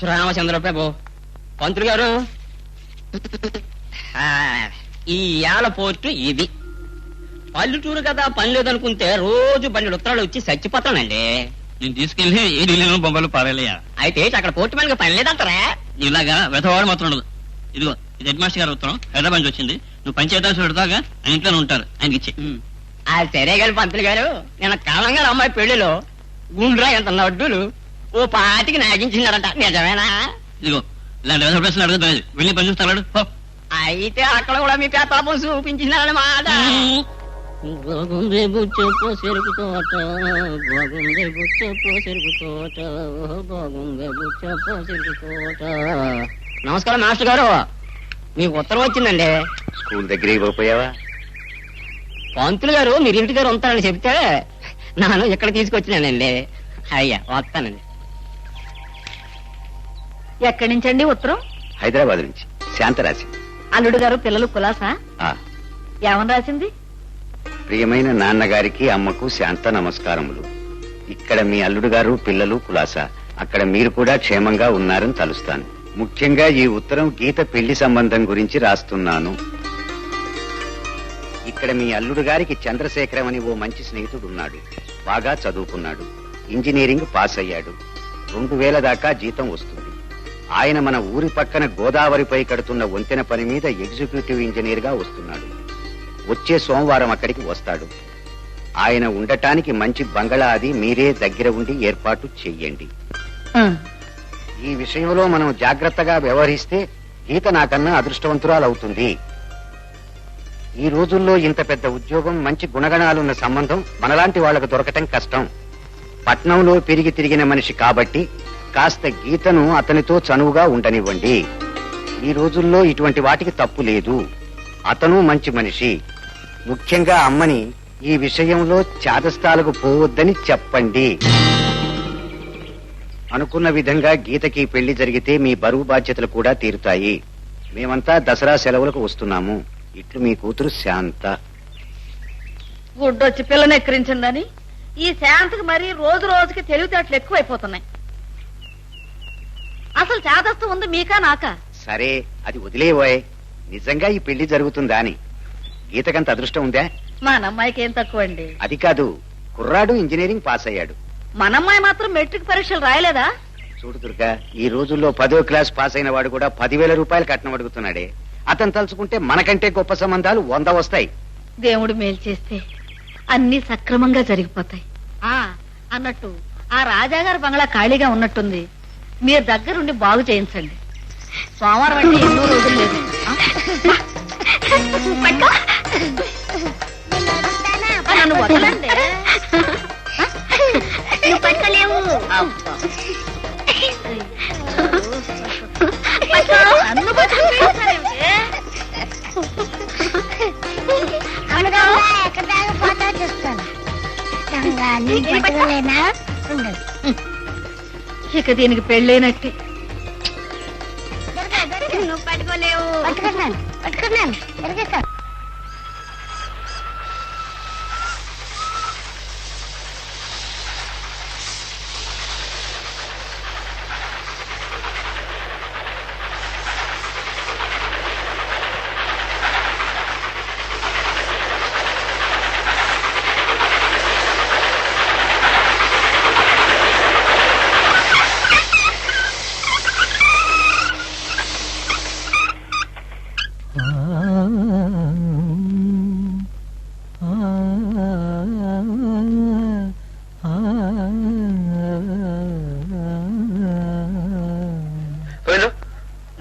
రామచంద్ర ప్రభు. పంతులు గారు, ఈ ఏళ పోర్టు ఇది. పల్లెటూరు కదా, పని లేదనుకుంటే రోజు బండి ఉత్తరాలు వచ్చి చచ్చిపోతానండి. నేను తీసుకెళ్లి ఏ ఢిల్లీలో బొమ్మలు పారేలయ్యా. అయితే అక్కడ పోర్టు మనకి పని లేదంటారా? ఇలాగా వెతవాడు మాత్రం ఉండదు. ఇదిగో ఇది హెడ్ మాస్టర్ గారు ఉత్తరం, హైదరాబాద్ నుంచి వచ్చింది. నువ్వు పంచాయతీ పెడతాగా, ఆయన ఇంట్లోనే ఉంటారు, ఆయనకి ఇచ్చే. అది సరే గారు పంతులు గారు, నేను కాలంగా అమ్మాయి పెళ్లిలో గుండ్రా ఎంత నడ్డులు ఓ పాటికి నాగించినారంట, నిజమేనా? ఇదిగో ఇలాంటి వెధ ప్రశ్నలు అడగదు, వెళ్ళి పని చూస్తాడు. అయితే అక్కడ కూడా మీ పేతాపం చూపించినారన్నమాట. నమస్కారం మాస్టర్ గారు, మీకు ఉత్తరం వచ్చిందండి. స్కూల్ దగ్గర ఇవ్వకపోయావా? పంతులు గారు మీరు ఇంటి దగ్గర ఉంటారని చెప్తే నాను ఇక్కడ తీసుకొచ్చినానండి. అయ్యా వస్తానండి. ఎక్కడి నుంచండి ఉత్తరం? హైదరాబాద్ నుంచి. శాంత రాసింది. అల్లుడు గారు పిల్లలు కులాసా? ఏమని రాసింది? ప్రియమైన నాన్నగారికి అమ్మకు శాంత నమస్కారములు. ఇక్కడ మీ అల్లుడు గారు పిల్లలు కులాసా, అక్కడ మీరు కూడా క్షేమంగా ఉన్నారని తలుస్తాను. ముఖ్యంగా ఈ ఉత్తరం గీత పెళ్లి సంబంధం గురించి రాస్తున్నాను. ఇక్కడ మీ అల్లుడు గారికి చంద్రశేఖరం అని ఓ మంచి స్నేహితుడు ఉన్నాడు. బాగా చదువుకున్నాడు, ఇంజనీరింగ్ పాస్ అయ్యాడు. 2000 దాకా జీతం వస్తుంది. ఆయన మన ఊరి పక్కన గోదావరిపై కడుతున్న వంతెన పని మీద ఎగ్జిక్యూటివ్ ఇంజనీర్ గా వస్తున్నాడు. వచ్చే సోమవారం అక్కడికి వస్తాడు. ఆయన ఉండటానికి మంచి బంగళా అది మీరే దగ్గర ఉండి ఏర్పాటు చెయ్యండి. ఈ విషయంలో మనం జాగ్రత్తగా వ్యవహరిస్తే గీత నాకన్నా అదృష్టవంతురాలవుతుంది. ఈ రోజుల్లో ఇంత పెద్ద ఉద్యోగం, మంచి గుణగణాలున్న సంబంధం మనలాంటి వాళ్లకు దొరకటం కష్టం. పట్నంలో పెరిగి తిరిగిన మనిషి కాబట్టి కాస్త గీతను అతనితో చనువుగా ఉండనివ్వండి. ఈ రోజుల్లో ఇటువంటి వాటికి తప్పు లేదు. అతను మంచి మనిషి. ముఖ్యంగా అమ్మని ఈ విషయంలో చాదస్తాలకు పోవద్దని చెప్పండి. అనుకున్న విధంగా గీతకి పెళ్లి జరిగితే మీ బరువు బాధ్యతలు కూడా తీరుతాయి. మేమంతా దసరా సెలవులకు వస్తున్నాము. ఇట్లు మీ కూతురు శాంత. గుడ్డొచ్చి పిల్లని ఎక్కిరించిందని ఈ శాంతకి మరీ రోజు రోజుకి తెలివితేటలు ఎక్కువైపోతున్నాయి. అసలు చాదస్తు ఉంది మీకా నాకా? సరే అది వదిలేవోయ్. నిజంగా ఈ పెళ్లి జరుగుతుందా అని. గీతకంత అదృష్టం ఉందా? మనమ్మాయికి ఏం తక్కువ అండి. అది కాదు, కుర్రాడు ఇంజనీరింగ్ పాస్ అయ్యాడు. మనమ్మాయి మాత్రం మెట్రిక్ పరీక్షలు రాయలేదా? చూడు దుర్గా, ఈ రోజుల్లో 10వ క్లాస్ పాస్ అయిన వాడు కూడా 10,000 రూపాయలు కట్నం అడుగుతున్నాడే. అతను తలుచుకుంటే మనకంటే గొప్ప సంబంధాలు 100 వస్తాయి. దేవుడు మేలు చేస్తే అన్ని సక్రమంగా జరిగిపోతాయి. అన్నట్టు ఆ రాజాగారి బంగ్లా ఖాళీగా ఉన్నట్టుంది, మీరు దగ్గరుండి బాగు చేయించండి. సోమవారం అంటే ఎన్నో రోజులు లేదు. నన్ను వదలండి. నన్ను ఇక దీనికి పెళ్ళైనట్టే. నువ్వు పట్టుకోలేవు. పట్టుకున్నాను పట్టుకున్నాను.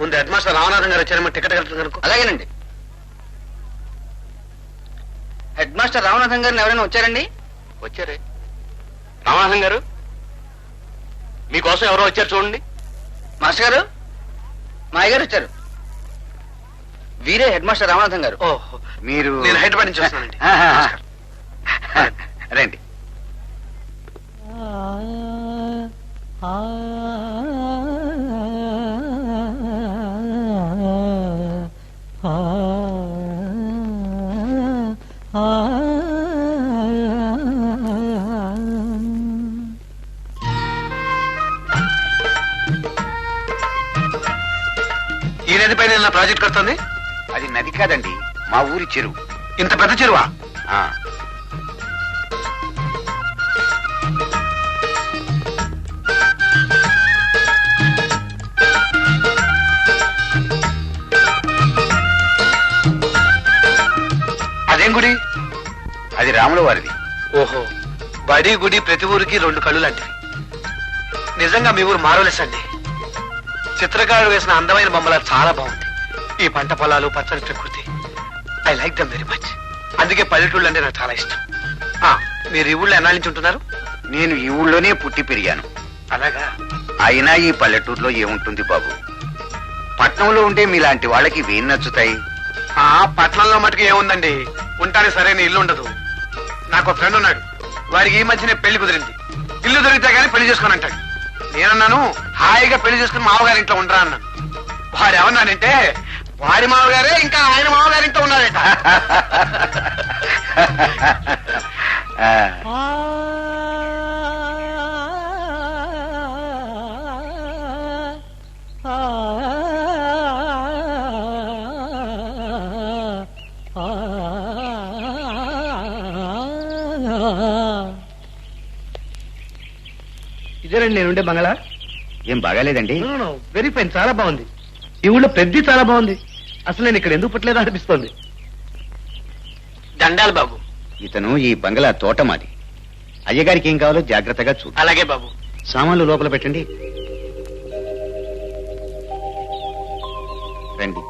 ముందు హెడ్ మాస్టర్ రామనాథం గారు వచ్చారమ్మా, టికెట్ కనుక్కో. అలాగేనండి. హెడ్ మాస్టర్ రామనాథం గారిని ఎవరైనా వచ్చారండి? వచ్చారే. రామనాథం గారు మీకోసం ఎవరో వచ్చారు చూడండి. మాస్టర్ గారు, మా అయ్యగారు వచ్చారు. వీరే హెడ్ మాస్టర్ రామనాథం గారు. ఓహో, మీరు? నేను హైదరాబాద్ నుంచి వస్తున్నానండి. రండి. ప్రాజెక్ట్ కడుతుంది? అది నది కాదండి, మా ఊరి చెరువు. ఇంత పెద్ద చెరువా? ఆ, అదేం గుడి? అది రాముల వారిది. ఓహో, బడి గుడి ప్రతి ఊరికి 2 కళ్ళు లాంటివి. నిజంగా మీ ఊరు మారవలెస్ అండి. చిత్రకారుడు వేసిన అందమైన బొమ్మల చాలా బాగుంది. ఈ పంట పొలాలు, పచ్చని ప్రకృతి, I like them very much. అందుకే పల్లెటూళ్ళు అంటే నాకు చాలా ఇష్టం. మీరు ఈ ఊళ్ళో ఎన్నాళ్ళ నుంచి ఉంటున్నారు? నేను ఈ ఊళ్ళోనే పుట్టి పెరిగాను. అలాగా? అయినా ఈ పల్లెటూరులో ఏముంటుంది బాబు? పట్నంలో ఉంటే మీలాంటి వాళ్ళకి ఇవేం నచ్చుతాయి? పట్నంలో మటుకు ఏముందండి, ఉంటానికి సరైన ఇల్లు ఉండదు. నాకు ఫ్రెండ్ ఉన్నాడు, వారికి ఈ మధ్యనే పెళ్లి కుదిరింది. ఇల్లు దొరికితే గానీ పెళ్లి చేసుకుని అంటాడు. నేనన్నాను, హాయిగా పెళ్లి చేసుకుని మామగారి ఇంట్లో ఉండరా అన్నాను. వాడు ఏమన్నాడంటే, వాడి మామగారే ఇంకా ఆయన మామగారి ఇంట్లో ఉన్నాడట. ఇదేనండి నేనుండే బంగళా. ఏం బాగాలేదండి? వెరీ ఫైన్, చాలా బాగుంది. ఈ ఊళ్ళో ప్రతి చాలా బాగుంది. అసలు నేను ఇక్కడ ఎందుకు పుట్టలేదా అనిపిస్తోంది. దండాలు బాబు. ఇతను ఈ బంగళా తోటమాది. అయ్యగారికి ఏం కావాలో జాగ్రత్తగా చూడు. అలాగే బాబు. సామాన్లు లోపల పెట్టండి. రండి.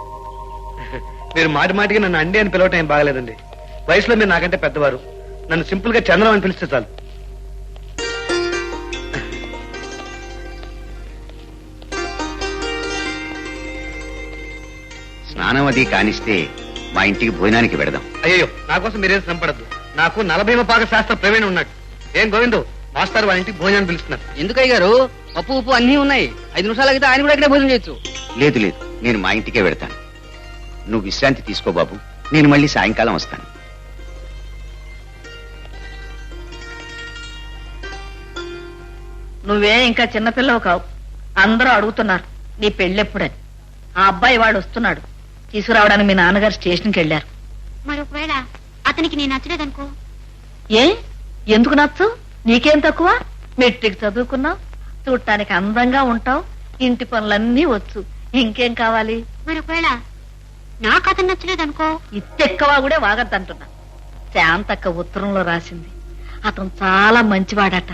మీరు మాటి మాటికి నన్ను అండి అని పిలవటం ఏం బాగలేదండి. వయసులో మీరు నాకంటే పెద్దవారు. నన్ను సింపుల్ గా చంద్రం అని పిలిస్తే చాలు. స్నానం అది కానిస్తే మా ఇంటికి భోజనానికి పెడదాం. అయ్యో, నా కోసం మీరేం శ్రమపడద్దు. నాకు 40వ పాక శాస్త్ర ప్రవీణ ఉన్నాడు. ఏం గోవిందు, మాస్టర్ వాళ్ళ ఇంటికి భోజనాన్ని పిలుస్తున్నారు. ఎందుకయ్య గారు? పప్పు ఉప్పు అన్నీ ఉన్నాయి. 5 నిమిషాలు అయితే ఆయన కూడా ఇక్కడే భోజనం చేయొచ్చు. లేదు లేదు, నేను మా ఇంటికే వెడతాను. నువ్వు విశ్రాంతి తీసుకో బాబు, నేను మళ్ళీ సాయంకాలం వస్తాను. నువ్వే ఇంకా చిన్నపిల్లవు కావు. అందరూ అడుగుతున్నారు నీ పెళ్ళెప్పుడని. ఆ అబ్బాయి వాడు వస్తున్నాడు. తీసుకురావడానికి మీ నాన్నగారు స్టేషన్కి వెళ్ళారు. మరి ఒకవేళ అతనికి నేను నచ్చలేదనుకో? ఏ, ఎందుకు నచ్చు? నీకేం తక్కువ? మెట్రిక్ చదువుకున్నావు, చూడటానికి అందంగా ఉంటావు, ఇంటి పనులన్నీ వచ్చు, ఇంకేం కావాలి? మరి ఒకవేళ నాకు అతను నచ్చలేదనుకో? ఇత్తెక్కవా కూడా వాగద్దంటున్నా. శాంతక్క ఉత్తరంలో రాసింది. అతను చాలా మంచివాడట.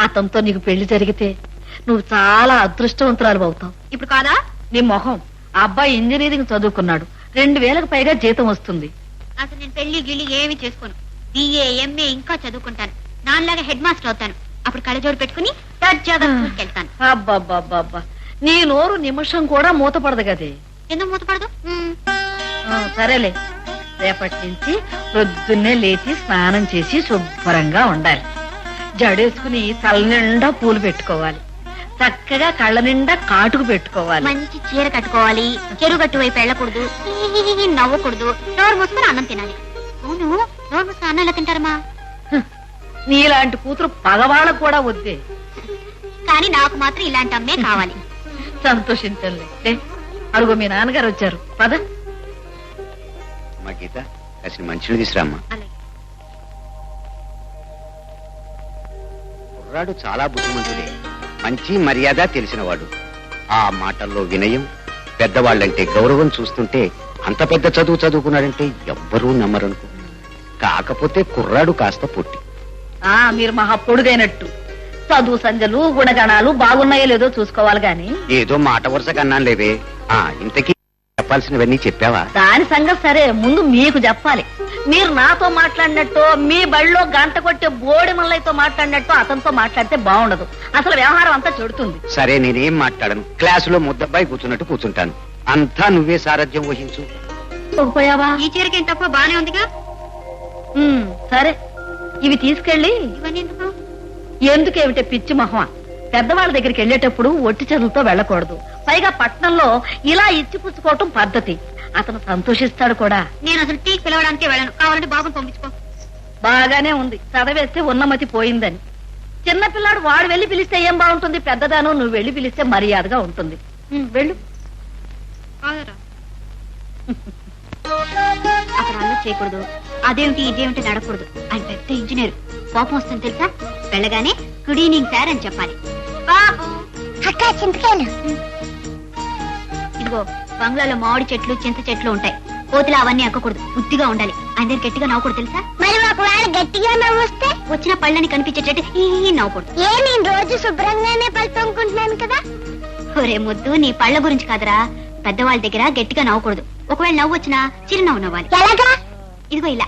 అతనితో నీకు పెళ్లి జరిగితే నువ్వు చాలా అదృష్టవంతురాలు అవుతావు. ఇప్పుడు కాదా? నీ మొహం. ఆ అబ్బాయి ఇంజనీరింగ్ చదువుకున్నాడు. 2000కు పైగా జీతం వస్తుంది. అసలు నేను పెళ్లి గిళ్ళి ఏమి చేసుకోను. BA MA ఇంకా చదువుకుంటాను. నాన్నలాగా హెడ్ మాస్టర్ అవుతాను. అప్పుడు కళ్ళజోడు పెట్టుకుని దర్జాగా స్కూల్కి వెళ్తాను. అబ్బబ్బబ్బబ్బా, నీ నోరు నిమిషం కూడా మూతపడదు కదే. ఎందుకు మూతపడదు? సరేలే, రేపటి నుంచి పొద్దున్నే లేచి స్నానం చేసి శుభ్రంగా ఉండాలి. జడేసుకుని తల నిండా పూలు పెట్టుకోవాలి. చక్కగా కళ్ళ నిండా కాటుకు పెట్టుకోవాలి. మంచి చీర కట్టుకోవాలి. చెరుగట్టు వైపు వెళ్ళకూడదు. నవ్వకూడదు. నోరు మూసుకుని అన్నం తినాలి. అవును, నోరు మూసుకుని అన్నం ఎలా తింటారమ్మా? నీలాంటి కూతురు పగవాళ్ళకు కూడా వద్దే. కానీ నాకు మాత్రం ఇలాంటి అమ్మే కావాలి. సంతోషించండి. అడుగు, మీ నాన్నగారు వచ్చారు. పద. మా గీత, కాసిన మంచిని తీసురామ్మా. అలాగే. కుర్రాడు చాలా బుద్ధిమంతుడే, మంచి మర్యాద తెలిసినవాడు. ఆ మాటల్లో వినయం, పెద్దవాళ్ళంటే గౌరవం చూస్తుంటే అంత పెద్ద చదువు చదువుకున్నాడంటే ఎవ్వరూ నమ్మరనుకో. కాకపోతే కుర్రాడు కాస్త పొట్టి. మీరు మహా పొడుగైనట్టు. చదువు సంజలు గుణగణాలు బాగున్నాయో లేదో చూసుకోవాలి గాని. ఏదో మాట వరుసగా అన్నాను లేవే. ఇంతకీ చెప్పాల్సినవన్నీ చెప్పావా? దాని సంగతి సరే, ముందు మీకు చెప్పాలి. మీరు నాతో మాట్లాడినట్టు, మీ బళ్ళో గంట కొట్టే బోడి మల్లయ్యతో మాట్లాడినట్టు అతనితో మాట్లాడితే బాగుండదు. అసలు వ్యవహారం అంతా చెడుతుంది. సరే, నేనేం మాట్లాడను. క్లాసులో ముద్దబ్బాయి కూర్చున్నట్టు కూర్చుంటాను. అంతా నువ్వే సారథ్యం వహించు. పోయావా? ఈ చీరకేం తక్కువ బానే ఉందిగా. సరే, ఇవి తీసుకెళ్ళి. ఇవన్నీ ఎందుకు? ఎందుకేమిటే పిచ్చి మొహమా? పెద్దవాళ్ళ దగ్గరికి వెళ్ళేటప్పుడు ఒట్టి చదువుతో వెళ్ళకూడదు. పైగా పట్నంలో ఇలా ఇచ్చి పుచ్చుకోవటం పద్ధతి. అతను సంతోషిస్తాడు కూడా. నేను అసలు టీకి పిలవడానికే వెళ్ళను. కావాలంటే బాబుని పంపించుకో. బాగానే ఉంది, చదివేస్తే ఉన్నమతి పోయిందని. చిన్నపిల్లాడు వాడు వెళ్ళి పిలిస్తే ఏం బాగుంటుంది? పెద్దదాను నువ్వు వెళ్ళి పిలిస్తే మర్యాదగా ఉంటుంది. వెళ్ళు. చేయకూడదు, అదేమిటి ఇదేమిటి నడకూడదు. ఆయన పెద్ద ఇంజనీర్, కోపం వస్తుంది తెలుసా. వెళ్ళగానే గుడ్ ఈవినింగ్ సార్ అని చెప్పాలి. బాబు అక్క చింతకాయలు. ఇదిగో బంగ్లాలో మామిడి చెట్లు చింత చెట్లు ఉంటాయి, కోతులు అవన్నీ అక్కకూడదు, బుద్ధిగా ఉండాలి. ఆయన దగ్గర గట్టిగా నవ్వకూడదు తెలుసా. మరి ఒకవేళ గట్టిగా నవ్వొస్తే వచ్చిన పళ్ళని కనిపించేటట్టు ఈ నవ్వకూడదు. నేను రోజు శుభ్రంగానే పళ్ళు తోముకుంటున్నాను కదా. ఒరే ముద్దు, నీ పళ్ళ గురించి కాదురా, పెద్దవాళ్ళ దగ్గర గట్టిగా నవ్వకూడదు. ఒకవేళ నవ్వు వచ్చినా చిరునవ్వు నవ్వాలి. ఎలాగా? ఇదిగో ఇలా.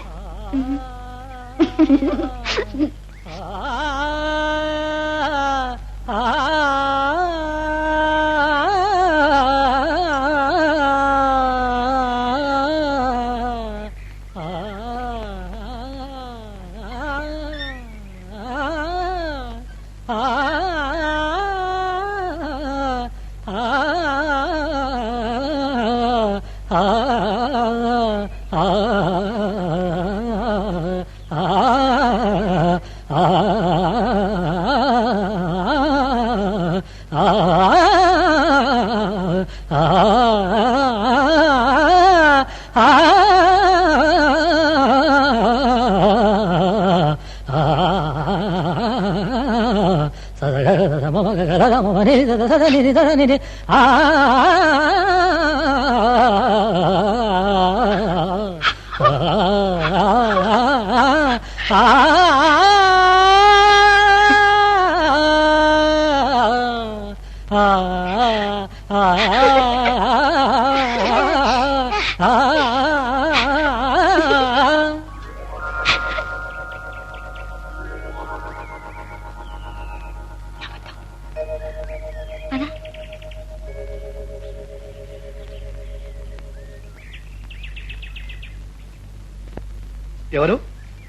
ఎవరు?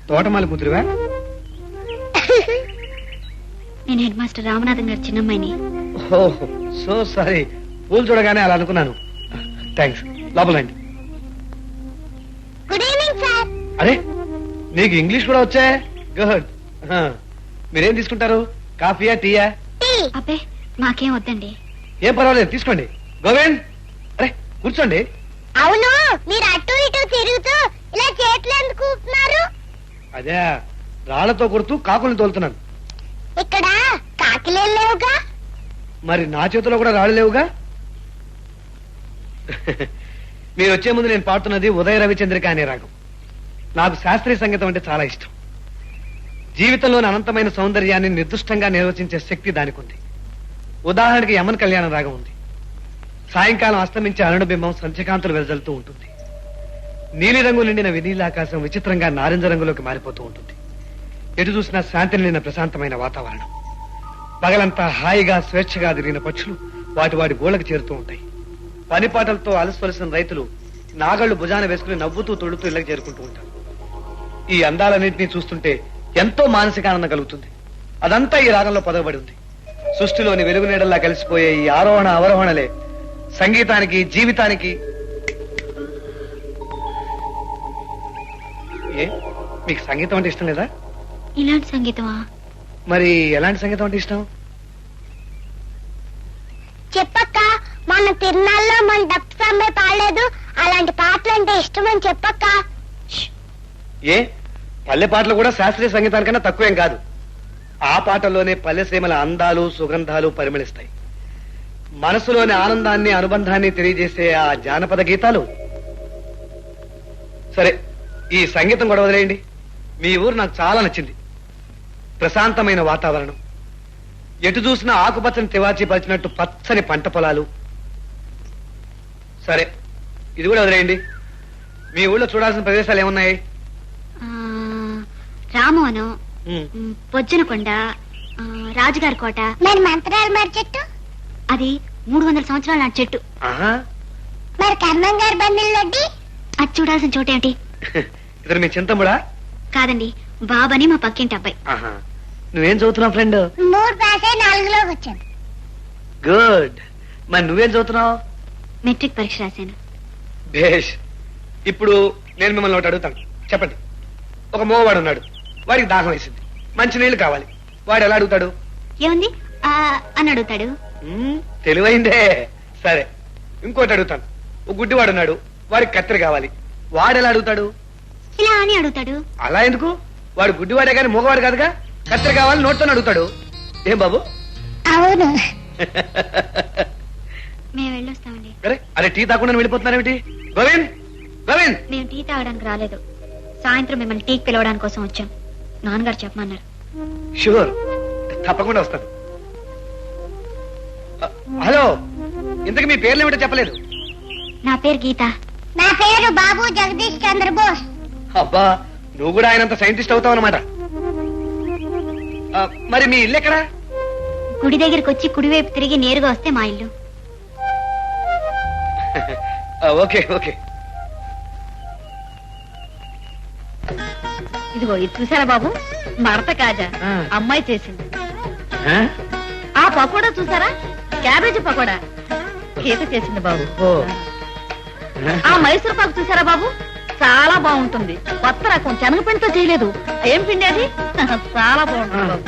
తోటమాలి కూతురువా? నేను హెడ్ మాస్టర్ రామనాథం గారి చిన్నమ్మాయిని. ఓహ్, సో సారీ. పూలు చూడగానే అలా అనుకున్నాను. థ్యాంక్స్. లోపలండి. Good evening sir. అరే, నీకు ఇంగ్లీష్ కూడా వచ్చా? గుడ్. మీరేం తీసుకుంటారు? కాఫీయా, టీయా? అబ్బే మాకేం వద్దండి. ఏం పర్వాలేదు, తీసుకోండి. గోవింద్, అరే కూర్చోండి. అవును, మీరు అటు ఇటు తిరుగుతూ ఇలా చేతులు ఎందుకు ఊపుతున్నారు? అదే, రాళ్లతో కొడుతూ కాకుల్ని తోలుతున్నాను. ఇక్కడ కాకిలే లేవుగా. మరి నా చేతిలో కూడా రాళ్ళు లేవుగా. మీరు వచ్చే ముందు నేను పాడుతున్నది ఉదయ రవిచంద్రిక అనే రాగం. నాకు శాస్త్రీయ సంగీతం అంటే చాలా ఇష్టం. జీవితంలోని అనంతమైన సౌందర్యాన్ని నిర్దిష్టంగా నిర్వచించే శక్తి దానికి ఉంది. ఉదాహరణకి యమన్ కళ్యాణ రాగం ఉంది. సాయంకాలం అస్తమించే అరుణబింబం సంధ్యకాంతులు వెదజల్లుతూ ఉంటుంది. నీలిరంగు నిండిన వినీలాకాశం విచిత్రంగా నారింజ రంగులోకి మారిపోతూ ఉంటుంది. ఎటు చూసినా శాంతి నిండిన ప్రశాంతమైన వాతావరణం. పగలంతా హాయిగా స్వేచ్ఛగా తిరిగిన పక్షులు వాటి వాటి గోళ్లకు చేరుతూ ఉంటాయి. పనిపాటలతో అలసివలసిన రైతులు నాగళ్లు భుజాన వేసుకుని నవ్వుతూ తొడుతూ ఇళ్లకు చేరుకుంటూ ఉంటారు. ఈ అందాలన్నింటినీ చూస్తుంటే ఎంతో మానసిక ఆనందం కలుగుతుంది. అదంతా ఈ రాగంలో పొదగబడి ఉంది. సృష్టిలోని వెలుగు నీడల్లా కలిసిపోయే ఈ ఆరోహణ అవరోహణలే సంగీతానికి, జీవితానికి. ఏ, మీకు సంగీతం అంటే ఇష్టం లేదా? ఇలాంటి సంగీతమా? మరి ఎలాంటి సంగీతం అంటే ఇష్టం? చెప్పక్క, మన తిరునాళ్ళలో మన డప్పు సమ్మె పాడలేదు, అలాంటి పాటలు అంటే ఇష్టమని చెప్పక్క. ఏ, పల్లె పాటలు కూడా శాస్త్రీయ సంగీతానికన్నా తక్కువేం కాదు. ఆ పాటల్లోనే పల్లె సీమల అందాలు, సుగంధాలు పరిమళిస్తాయి. మనసులోని ఆనందాన్ని, అనుబంధాన్ని తెలియజేసే ఆ జానపద గీతాలు. సరే, ఈ సంగీతం కూడా వదిలేయండి. మీ ఊరు నాకు చాలా నచ్చింది. ప్రశాంతమైన వాతావరణం, ఎటు చూసినా ఆకుపచ్చని తివాచీ పరిచినట్టు పచ్చని పంట పొలాలు. సరే, ఇది కూడా వదిలేయండి. మీ ఊళ్ళో చూడాల్సిన ప్రదేశాలు ఏమున్నాయి? రామవనం, పొజ్జనకొండ, రాజుగారి కోట. మరి మంత్రాల మరి చెట్టు? అది 300 సంవత్సరాల నాటి చెట్టు. మరి కర్ణం గారి బండిల్లోటి? అది చూడాల్సిన చోటేమిటి? ఇతను మీ చింతముడా? కాదండి, బాబని మా పక్కింటి అబ్బాయి. నువ్వేం చదువుతున్నావు ఫ్రెండ్? 3 పాస్ అయి 4లోకి వచ్చాను. గుడ్. మరి నువ్వేం చదువుతున్నావు? మెట్రిక్ పరీక్ష రాశాను. భేష్. ఇప్పుడు నేను మిమ్మల్ని ఒకటి అడుగుతాను, చెప్పండి. ఒక మోవాడు ఉన్నాడు, వాడికి దాహం వేసింది, మంచి నీళ్లు కావాలి. వాడు ఎలా అడుగుతాడు? ఏముంది అని అడుగుతాడు. తెలివైందే. సరే, ఇంకోటి అడుగుతాను. ఒక గుడ్డివాడు ఉన్నాడు, వాడికి కత్తెర కావాలి. వాడు ఎలా అడుగుతాడు? ఇలా అని అడుగుతాడు. అలా ఎందుకు? వాడు గుడ్డివాడే కానీ మూగవాడు కాదుగా. కత్తెర కావాలి నోట్తో అడుగుతాడు. ఏం బాబు? అవును. మేము వెళ్ళొస్తామండి. అరే టీ తాకుండా వెళ్ళిపోతున్నారేమిటి? గోవింద్ గోవింద్. మేము టీ తాగడానికి రాలేదు. సాయంత్రం మిమ్మల్ని టీకి పిలవడానికి కోసం వచ్చాం. నాన్నగారు చెప్పమన్నారు. షూర్, తప్పకుండా వస్తాను. హలో, ఇంతకు మీ పేర్లు ఏమిటో చెప్పలేదు. నా పేరు గీత. నా పేరు బాబు జగదీష్ చంద్ర బోస్. అబ్బా, నువ్వు కూడా ఆయనంత సైంటిస్ట్ అవుతావు అనమాట. మరి మీ ఇల్లు ఎక్కడా? గుడి దగ్గరికి వచ్చి కుడివైపు తిరిగి నేరుగా వస్తే మా ఇల్లు. Okay okay. ఇదిగో ఇది చూసారా బాబు, మడత కాజా అమ్మాయి చేసింది. ఆ పకోడా చూసారా, క్యాబేజీ పకోడా గీత చేసింది బాబు. ఆ మైసూర్ పాకు చూసారా బాబు, చాలా బాగుంటుంది. కొత్త రకం శనగపిండితో చేయలేదు. ఏం పిండి అది? చాలా బాగుంటుంది బాబు.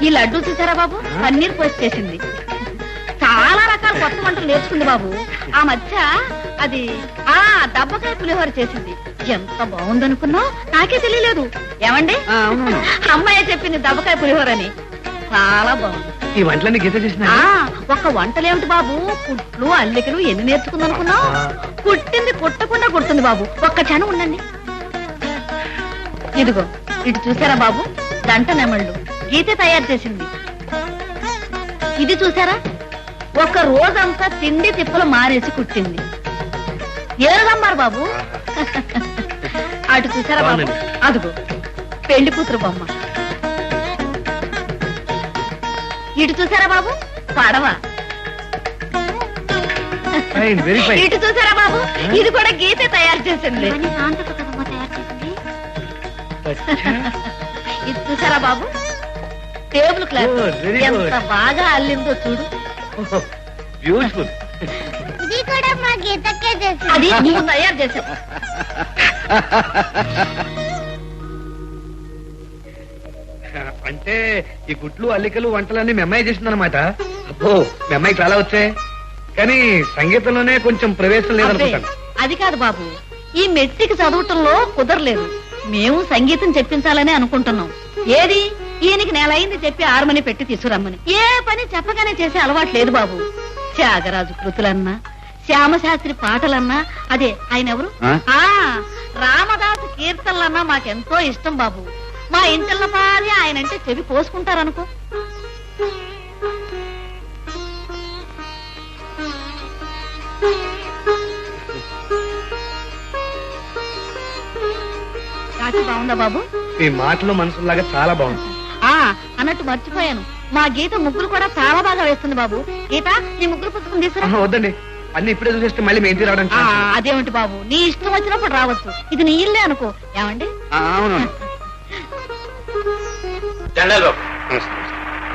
ఈ లడ్డు చూసారా బాబు, పన్నీర్ పోసి చేసింది. చాలా రకాల కొత్త వంటలు నేర్చుకుంది బాబు. ఆ మధ్య అది దబ్బకాయ పులిహోర చేసింది. ఎంత బాగుందనుకున్నావు, నాకే తెలియలేదు. ఏమండి, అమ్మాయి చెప్పింది దబ్బకాయ పులిహోర అని. చాలా బాగుంది. ఈ వంటలన్నీ గీత చేసిన ఒక్క వంటలేమిటి బాబు, కుట్లు అల్లికలు ఎన్ని నేర్చుకుంది అనుకున్నావు? కుట్టింది కుట్టకుండా కుడుతుంది బాబు. ఒక్క క్షణం ఉండండి. ఇదిగో ఇటు చూసారా బాబు, దంట నెమళ్ళు గీత తయారు చేసింది. ఇది చూసారా, ఒక రోజంతా తిండి తిప్పలు మానేసి కుట్టింది. ఏరుగమ్మారు బాబు. అటు చూసారా బాబు, అదిగో పెళ్లి కూతురు బొమ్మ. ఇటు చూసారా బాబు, పడవ. ఇటు చూసారా బాబు, ఇది కూడా గీత తయారు చేసింది. ఇది చూసారా బాబు, టేబుల్ క్లాత్ ఎంత బాగా అల్లిందో చూడు. బ్యూటిఫుల్. ఇది కూడా మా గీతకే చేసింది. అది నువ్వు తయారు చేసావు. అంటే ఈ గుట్లు అల్లికలు వంటలన్నీ మీ అమ్మాయి చేసిందనమాట. అబ్బో, మీ అమ్మాయికి చాలా వచ్చాయి, కానీ సంగీతంలోనే కొంచెం ప్రవేశం లేదనుకుంటాను. అది కాదు బాబు, ఈ మెట్రిక్ చదవటంలో కుదరలేదు. మేము సంగీతం చెప్పించాలని అనుకుంటున్నాం. ఏది, ఈయనకి నెలయింది చెప్పి హార్మోని పెట్టి తీసుకురమ్మని. ఏ పని చెప్పగానే చేసే అలవాటు లేదు బాబు. త్యాగరాజు కృతులన్నా, శ్యామశాస్త్రి పాటలన్నా, అదే ఆయన ఎవరు, రామదాసు కీర్తనలన్నా మాకెంతో ఇష్టం బాబు. మా ఇంటిల్ల పాది ఆయనంటే చెవి పోసుకుంటారనుకో. రాసి బాగుందా బాబు? మీ మాటలు మనసులాగా చాలా బాగుంది. అన్నట్టు మర్చిపోయాను, మా గీత ముగ్గురు కూడా చాలా బాగా వేస్తుంది బాబు. గీత, నీ ముగ్గురు పుస్తకం తీసుకురా. వద్దండి, అన్ని ఇప్పుడే చూసేస్తే మళ్ళీ మీ ఇంటికి రావడానికి. అదేమిటి బాబు, నీ ఇష్టం వచ్చినప్పుడు రావచ్చు. ఇది నీ ఇల్లే అనుకో. ఏమండి? అవును.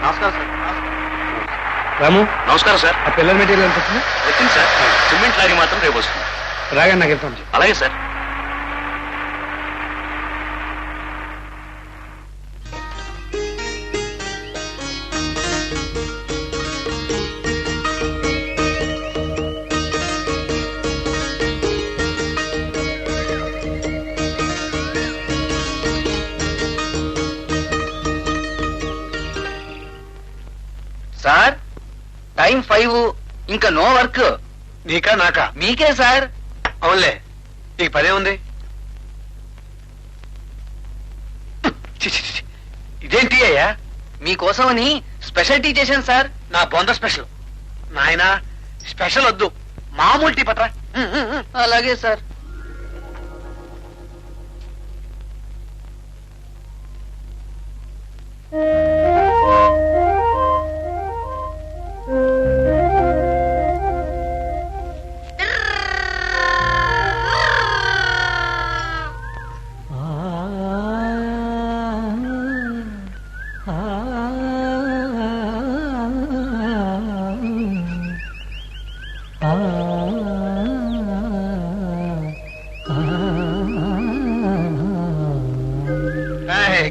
నమస్కారం సార్. రాము, నమస్కారం సార్. ఆ పిల్లల మెటీరియల్ ఎంత వచ్చింది? వచ్చింది సార్. సిమెంట్ లారీ మాత్రం రేపు వస్తుంది. రాగా నాకు వెళ్తాం. అలాగే సార్. సార్, టైం 5, ఇంకా నో వర్క్. నీకా నాకా? మీకే సార్. అవునులే, నీకు పదే ఉంది. ఇదేంటి అయ్యా? మీకోసమని స్పెషల్ టీ చేశాను సార్. నా బొంద స్పెషల్. నాయనా, స్పెషల్ వద్దు, మామూలు టీ పట్రా. అలాగే sir.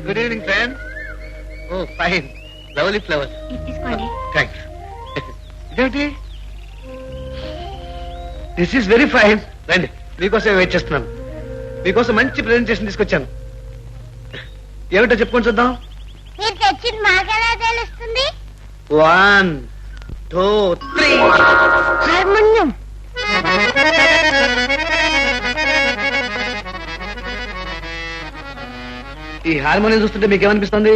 Good evening friend. Oh fine, lovely flowers. తీసుకోండి. థ్యాంక్స్. ఇదేమిటి? This is very fine. రండి, మీకోసం వెయిట్ చేస్తున్నాను. మీకోసం మంచి ప్రెజెంటేషన్ తీసుకొచ్చాను. ఏమిటో చెప్పుకొని చూద్దాం. మీరు తెచ్చింది మాకెలా తెలుస్తుంది? 1 2 3 హార్మోనియం. ఈ హార్మోనియం చూస్తుంటే మీకేమనిపిస్తుంది?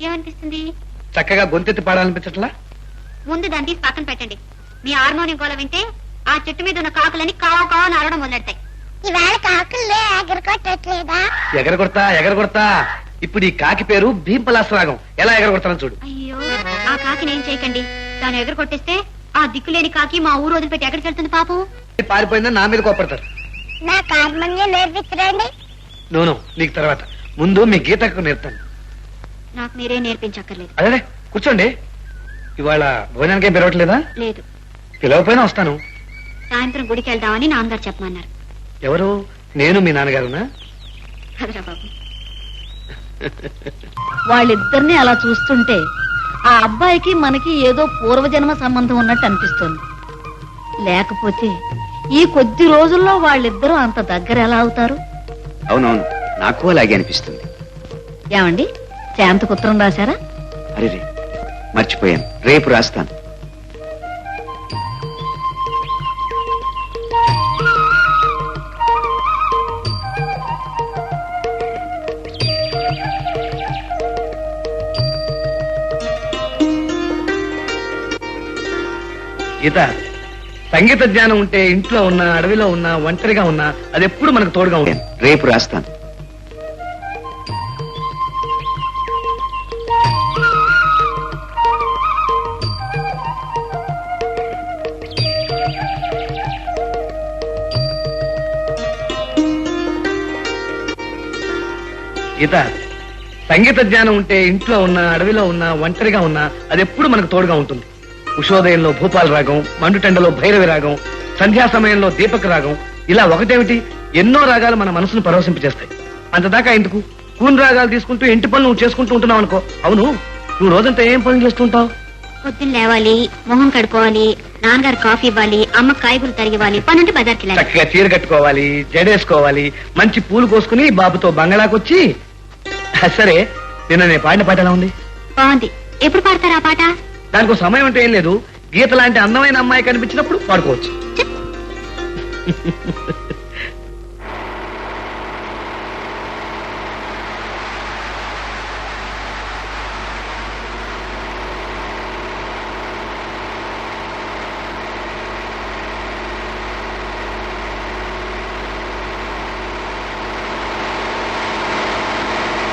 ఏమనిపిస్తుంది? చక్కగా గొంతెత్తి పాడాలనిపించట్లా? ముందు దాన్ని తీసి పక్కన పెట్టండి. మీ హార్మోనియం గోల వింటే ఆ చెట్టు మీద ఉన్న కాకులని కావు కావు అని అరవడం మొదలెడతాయి. ఇవాళ కాకులే ఎగరకొట్టట్లేదా? ఎగరగొడతా. ఇప్పుడు ఈ కాకి పేరు భీంపలాసరాగం. ఎలా ఎగరగొడతానని చూడు. అయ్యో, ఆ కాకిని ఏం చేయకండి. దాన్ని ఎగర కొట్టేస్తే ఆ దిక్కులేని కాకి మా ఊరు వదిలిపెట్టి ఎక్కడికి వెళ్తుంది పాపం? పారిపోయిందని నా మీద కోపడతారు. నాకు హార్మోనియం నేర్పించరండి. నోను, నీకు తర్వాత. ముందు మీ గీతకు నేర్తాను. నాకు మీరే నేర్పించక్కర్లేదు. అదే కూర్చోండి. ఇవాళ భోజనానికి ఏం పిలవట్లేదా? లేదు. పిలవపోయినా వస్తాను. సాయంత్రం గుడికి వెళ్దామని నాన్నగారు చెప్పమన్నారు. ఎవరు? నేను మీ నాన్నగారునా? కదరా బాబు. వాళ్ళిద్దరిని అలా చూస్తుంటే ఆ అబ్బాయికి మనకి ఏదో పూర్వజన్మ సంబంధం ఉన్నట్టు అనిపిస్తోంది. లేకపోతే ఈ కొద్ది రోజుల్లో వాళ్ళిద్దరూ అంత దగ్గర ఎలా అవుతారు? అవునవును, నాకు అలాగే అనిపిస్తుంది. ఏమండి, శాంతకు ఉత్తరం రాశారా? అరే మర్చిపోయాను, రేపు రాస్తాను. గీత, సంగీత జ్ఞానం ఉంటే ఇంట్లో ఉన్నా, అడవిలో ఉన్నా, ఒంటరిగా ఉన్నా అది ఎప్పుడు మనకు తోడుగా ఉంటుంది. రేపు రాస్తాను. గీత, సంగీత జ్ఞానం ఉంటే ఇంట్లో ఉన్నా, అడవిలో ఉన్నా, ఒంటరిగా ఉన్నా అది ఎప్పుడు మనకు తోడుగా ఉంటుంది. ఉషోదయంలో భూపాల రాగం, మండుటెండలో భైరవి రాగం, సంధ్యా సమయంలో దీపక రాగం, ఇలా ఒకటేమిటి ఎన్నో రాగాలు మన మనసును పరవశింపజేస్తాయి. అంతదాకా ఎందుకు కూని రాగాలు తీసుకుంటూ ఇంటి పనులు నువ్వు చేసుకుంటూ ఉంటున్నావు అనుకో. అవును, నువ్వు రోజంతా ఏం పనులు చేస్తుంటావు? పొద్దున్న లేవాలి, మొహం కడుకోవాలి, నాన్నగారు కాఫీ ఇవ్వాలి, అమ్మ కాయగూరలు తరిగివ్వాలి, పనుంటే బజార్కి వెళ్ళాలి. చక్కగా చీర కట్టుకోవాలి, జడేసుకోవాలి, మంచి పూలు కోసుకుని బాబుతో బంగళాకొచ్చి. సరే, నిన్న నేను పాడిన పాట ఎలా ఉంది? బాగుంది. ఎప్పుడు పాడతారా ఆ పాట? దానికి సమయం అంటే ఏం లేదు. గీత లాంటి అందమైన అమ్మాయి కనిపించినప్పుడు పాడుకోవచ్చు.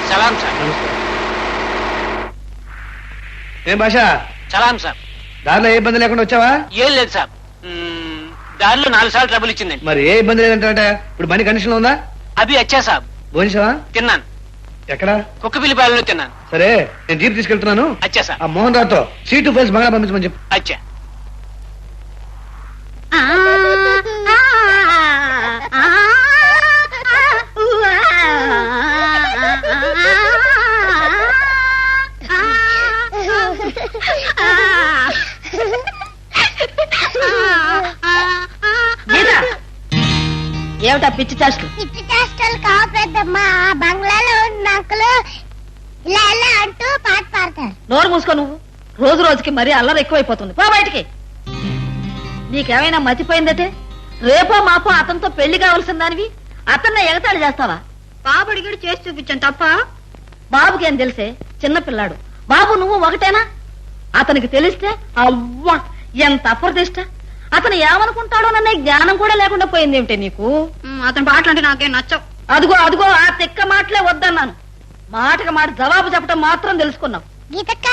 సలాం సార్. ఏం భాష? సలాం సార్. దారిలో ఏ ఇబ్బంది లేకుండా వచ్చావా? ఏం లేదు సార్. దారిలో 4 సార్లు ట్రబుల్ ఇచ్చిందండి. మరి ఏ ఇబ్బంది లేదంటే ఇప్పుడు బండి కండిషన్ ఉందా? అవి వచ్చా సార్. భోజనవా? తిన్నాను. ఎక్కడ? కుక్కపిల్లిపాయలలో తిన్నాను. సరే, నేను జీప్ తీసుకెళ్తున్నాను. అచ్చా సార్. ఆ మోహన్ రావుతో సీటు ఫైల్స్ బంగాళా పంపించమని చెప్పు. అచ్చా. ఏమిటా పిచ్చి చేష్టలు? పిచ్చి చేష్టలు కావు పెద్దమ్మా. ఆ బంగ్లాలో ఉన్న అంకులు ఇలా ఇలా అంటూ పాట పాడతారు. నోరు మూసుకో నువ్వు. రోజు రోజుకి మరీ అల్లరి ఎక్కువైపోతుంది. పో బయటికి. నీకేమైనా మతిపోయిందటే? రేపో మాపో అతనితో పెళ్లి కావాల్సిన దానివి అతన్ని ఎగతాళి చేస్తావా? బాబు అడిగాడు, చేసి చూపించాను తప్ప. బాబుకేం తెలిసే? చిన్నపిల్లాడు. బాబు నువ్వు ఒకటేనా? అతనికి తెలిస్తే అవ్వా ఎంత అప్రతిష్ట. అతను ఏమనుకుంటాడోననే జ్ఞానం కూడా లేకుండా పోయింది ఏమిటే నీకు? అతని పాటలు అంటే నాకేం నచ్చవు. అదిగో అదిగో ఆ తిక్క మాటలే వద్దన్నాను. మాటకు మాట జవాబు చెప్పడం మాత్రం తెలుసుకున్నావు. గీతక్క,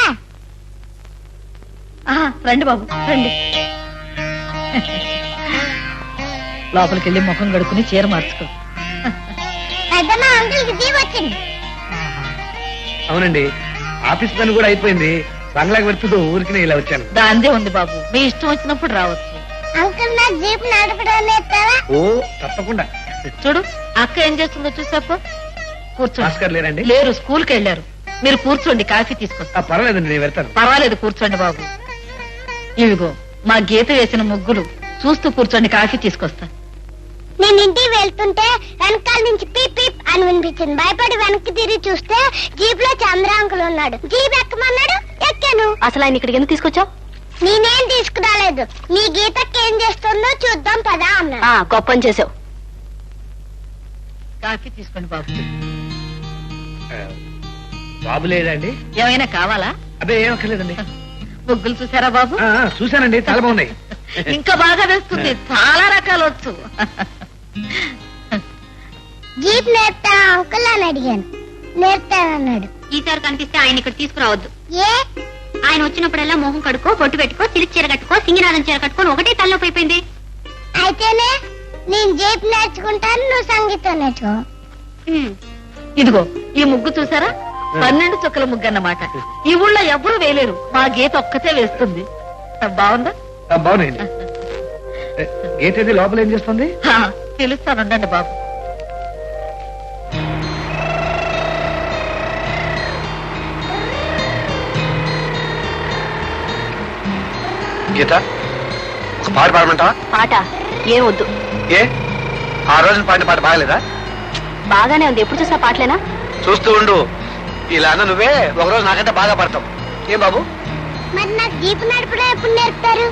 రండి బాబు రండి. లోపలికి వెళ్ళి ముఖం గడుకుని చీర మార్చుకో. పెద్దమ్మ అంకుల్కి జీవ్ వచ్చింది. అవునండి, ఆఫీస్ పని కూడా అయిపోయింది. బంగ్లాకి వెళ్తూ ఊరికి ఇలా వచ్చాను. దాందే ఉంది బాబు, మీ ఇష్టం వచ్చినప్పుడు రావచ్చు. అంకుల్ నా జీప్ నడపడం నేర్తావా? ఓ తప్పకుండా. చూడు అక్క ఏం చేస్తుందో చూసాపో. కూర్చోండి. భాస్కర్ లేరండి? లేరు, స్కూల్కి వెళ్ళారు. మీరు కూర్చోండి, కాఫీ తీసుకొస్తా. పర్వాలేదండి, నేను వెళ్తాను. పర్వాలేదు, కూర్చోండి బాబు. ఇవిగో మా గీత వేసిన ముగ్గులు చూస్తూ కూర్చోండి, కాఫీ తీసుకొస్తా. నేను ఇంటికి వెళ్తుంటే వెనకాల నుంచి పీప్ అని వినిపించింది. భయపడి వెనక్కి తిరిగి చూస్తే జీప్ లో చంద్ర అంకుల్ ఉన్నాడు. జీప్ ఎక్కమన్నాడు, ఎక్కాను. అసలు ఆయన ఇక్కడికి ఎందుకు తీసుకొచ్చావు? నేనేం తీసుకురాలేదు. మీ గీతకి ఏం చేస్తుందో చూద్దాం పదా అన్నా. గొప్ప పని చేసావు. కాఫీ తీసుకోండి బాబు. బాబు లేదండి? ఏమైనా కావాలా? అదే ఏం అక్కర్లేదండి. ముగ్గులు చూసారా బాబు? చూశానండి, చాలా బాగున్నాయి. ఇంకా బాగా వేస్తుంది, చాలా రకాలు వచ్చు. జీప్ నేర్పుతా అంకుల్ అని అడిగాను. నేర్పుతానన్నాడు. ఈసారి కనిపిస్తే ఆయన ఇక్కడ తీసుకురావద్దు. ఏ? ఆయన వచ్చినప్పుడల్లా మొహం కడుకో, బొట్టు పెట్టుకో, సిల్క్ చీర కట్టుకో, సింగినాథం చీర కట్టుకొని ఒకటే తలనొప్పి అయిపోయింది. అయితేనే నేను జీప్ నేర్చుకుంటాను, నువ్వు సంగీతం నేర్చుకో. ఇదిగో ఈ ముగ్గు చూసారా? 12 చుక్కల ముగ్గు అన్నమాట. ఈ ఊళ్ళో ఎవరూ వేయలేరు, మా గీత ఒక్కతే వేస్తుంది. బాగుందా? బాగున్నాయండి. గీత ఏది లోపల ఏం చేస్తుంది? తెలుస్తానుండండి బాబు. గీత, ఒక పాట పాడమంటావా? పాట ఏం వద్దు. ఏ, ఆ రోజున పాడిన పాట బాగలేదా? బాగానే ఉంది. ఎప్పుడు చూసా పాటలేనా? చూస్తూ ఉండు. ఇలా అన్న నువ్వే ఒకరోజు నాకంటే బాగా పడతావు. ఏం బాబు? మరి నాకు జీప్ నడపడం ఎప్పుడు నేర్పుతారు?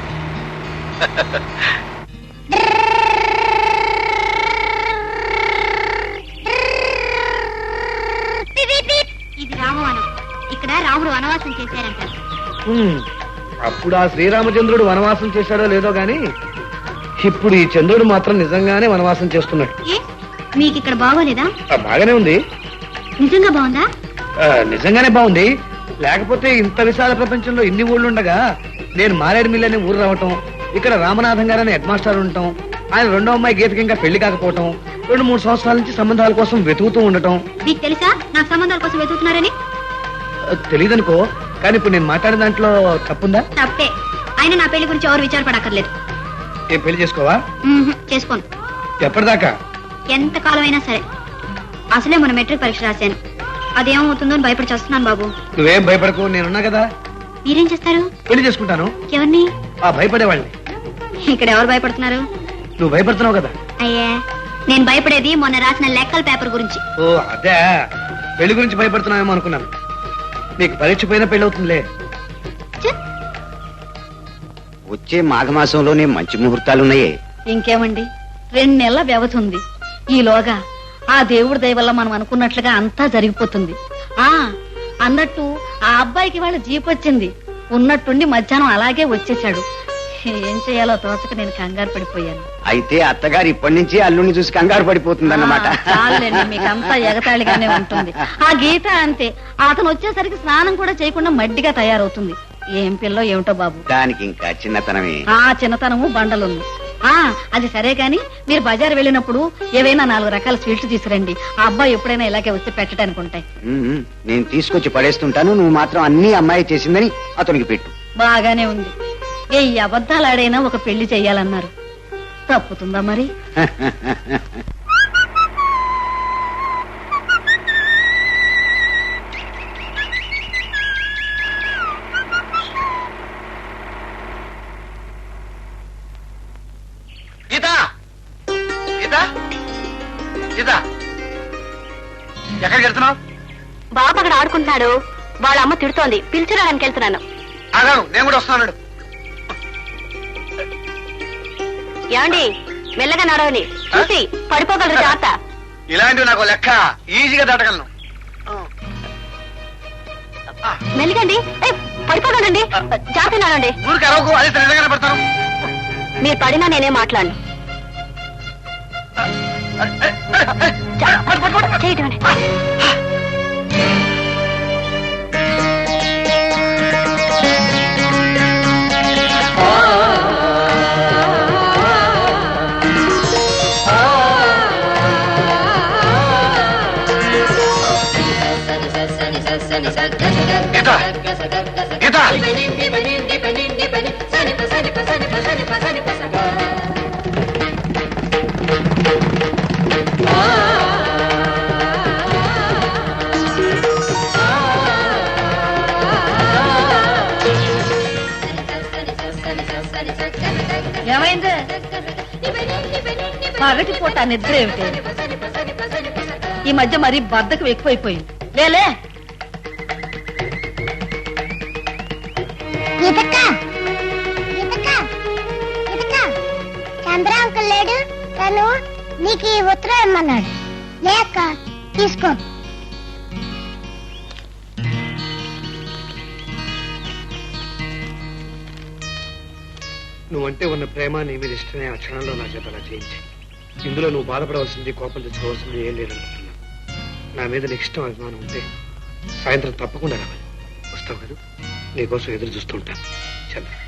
ఇది రామవనం. ఇక్కడ రాముడు వనవాసం చేశారంట. అప్పుడు ఆ శ్రీరామచంద్రుడు వనవాసం చేశాడో లేదో గాని ఇప్పుడు ఈ చంద్రుడు మాత్రం నిజంగానే వనవాసం చేస్తున్నాడు. మీకు ఇక్కడ బాగోలేదా? బాగానే ఉంది. నిజంగా బాగుందా? నిజంగానే బాగుంది. లేకపోతే ఇంత విశాల ప్రపంచంలో ఇన్ని ఊళ్ళు ఉండగా నేను మారేడుమిల్లి అనే ఊరు రావటం, ఇక్కడ రామనాథం గారు అనే హెడ్ మాస్టర్ ఉండటం, ఆయన రెండో అమ్మాయి గీతకి ఇంకా పెళ్లి కాకపోవటం, 2-3 సంవత్సరాల నుంచి సంబంధాల కోసం వెతుకుతూ ఉండటం. మీకు తెలుసా నాకు సంబంధాల కోసం వెతుకుతున్నారని? తెలీదనుకో, కానీ ఇప్పుడు నేను మాట్లాడిన దాంట్లో తప్పుందా? తప్పే. ఆయన నా పెళ్లి గురించి ఎవరు విచారపడక్కర్లేదు. ఏం పెళ్లి చేసుకోవా? చేసుకోను. ఎప్పటిదాకా? ఎంత కాలమైనా సరే. అసలే మన మెట్రిక్ పరీక్ష రాశాను. అదేమవుతుందో అని భయపడి చేస్తున్నాను బాబు. నువ్వేం భయపడకు, నేనున్నా కదా. మీరేం చేస్తారు? పెళ్లి చేసుకుంటాను. ఎవరిని? ఆ భయపడేవాళ్ళని. ఇక్కడ ఎవరు భయపడుతున్నారు? నువ్వు భయపడుతున్నావు కదా. అయ్యా, నేను భయపడేది మొన్న రాసిన లెక్కల పేపర్ గురించి. ఓ అదే, పెళ్లి గురించి భయపడుతున్నావేమో అనుకున్నాను. నీకు పరీక్ష పోయినా పెళ్లి అవుతుందిలే. వచ్చే మాఘమాసంలోనే మంచి ముహూర్తాలున్నాయే. ఇంకేమండి, 2 నెలల వ్యవధి ఉంది. ఈలోగా ఆ దేవుడి దయ వల్ల మనం అనుకున్నట్లుగా అంతా జరిగిపోతుంది. అన్నట్టు ఆ అబ్బాయికి వాళ్ళ జీప్ వచ్చింది. ఉన్నట్టుండి మధ్యాహ్నం అలాగే వచ్చేశాడు. ఏం చేయాలో తోచక నేను కంగారు పడిపోయాను. అయితే అత్తగారు ఇప్పటి నుంచి అల్లుని చూసి కంగారు పడిపోతుందన్నమాట. చాలండి, మీకంతా ఎగతాళిగానే ఉంటుంది. ఆ గీత అంతే, అతను వచ్చేసరికి స్నానం కూడా చేయకుండా మడ్డిగా తయారవుతుంది. ఏం పిల్లో ఏమిటో బాబు. దానికి ఇంకా చిన్నతనమే. చిన్నతనము బండలుంది. అది సరే గాని మీరు బజార్ వెళ్ళినప్పుడు ఏవైనా 4 రకాల స్వీట్లు తీసుకురండి. ఆ అబ్బాయి ఎప్పుడైనా ఇలాగే వస్తే పెట్టడానికి ఉంటాయి. నేను తీసుకొచ్చి పడేస్తుంటాను, నువ్వు మాత్రం అన్ని అమ్మాయి చేసిందని అతనికి పెట్టు. బాగానే ఉంది. ఏ అబద్ధాలాడైనా ఒక పెళ్లి చెయ్యాలన్నారు, తప్పుతుందా మరి? ఎక్కడికి వెళ్తున్నావు? బాబు అక్కడ ఆడుకుంటున్నాడు. వాళ్ళ అమ్మ తిడుతోంది, పిలిచిరాడానికి వెళ్తున్నాను. ఆగాను, నేను కూడా వస్తున్నాను. ఏమండి, మెల్లగా నడవని, చూసి పడిపోగలరు జాగ్రత్త. ఇలాంటివి నాకు లెక్క, ఈజీగా దాటగలను. మెల్లిగండి, పడిపోగలండి, జాగ్రత్త నడవండి. ఊరికి అరవకు, అది నిజంగానే పడతాను. మీరు పడినా నేనే మాట్లాడను. చేయటండి. ఏమైంది? పగటి పూట నిద్ర ఏమిటి? ఈ మధ్య మరీ బద్దకు ఎక్కువైపోయింది. లేలే చంద్ర అంకుల్ లేడు, తను నీకు ఈ ఉత్తరం ఇమ్మన్నాడు. లేక తీసుకో. నువ్వంటే ఉన్న ప్రేమ నీ మీద ఇష్టమే ఆ క్షణంలో నా చేత అలా చేయించి. ఇందులో నువ్వు బాధపడవలసింది, కోపం తెచ్చుకోవాల్సింది ఏం లేదనుకుంటున్నా. నా మీద నీకు ఇష్టం, అభిమానం ఉంటే సాయంత్రం తప్పకుండా రావాలి. వస్తావు కదా? నీకోసం ఎదురు చూస్తూ ఉంటాను. చంద్ర.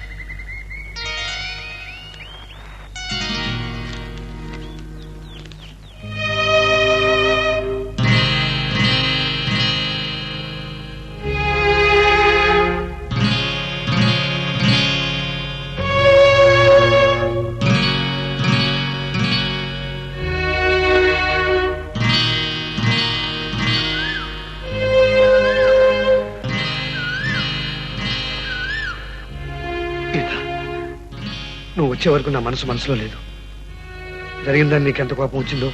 నువ్వు వచ్చే వరకు నా మనసులో లేదు. జరిగిందని నీకెంత కోపం వచ్చిందో,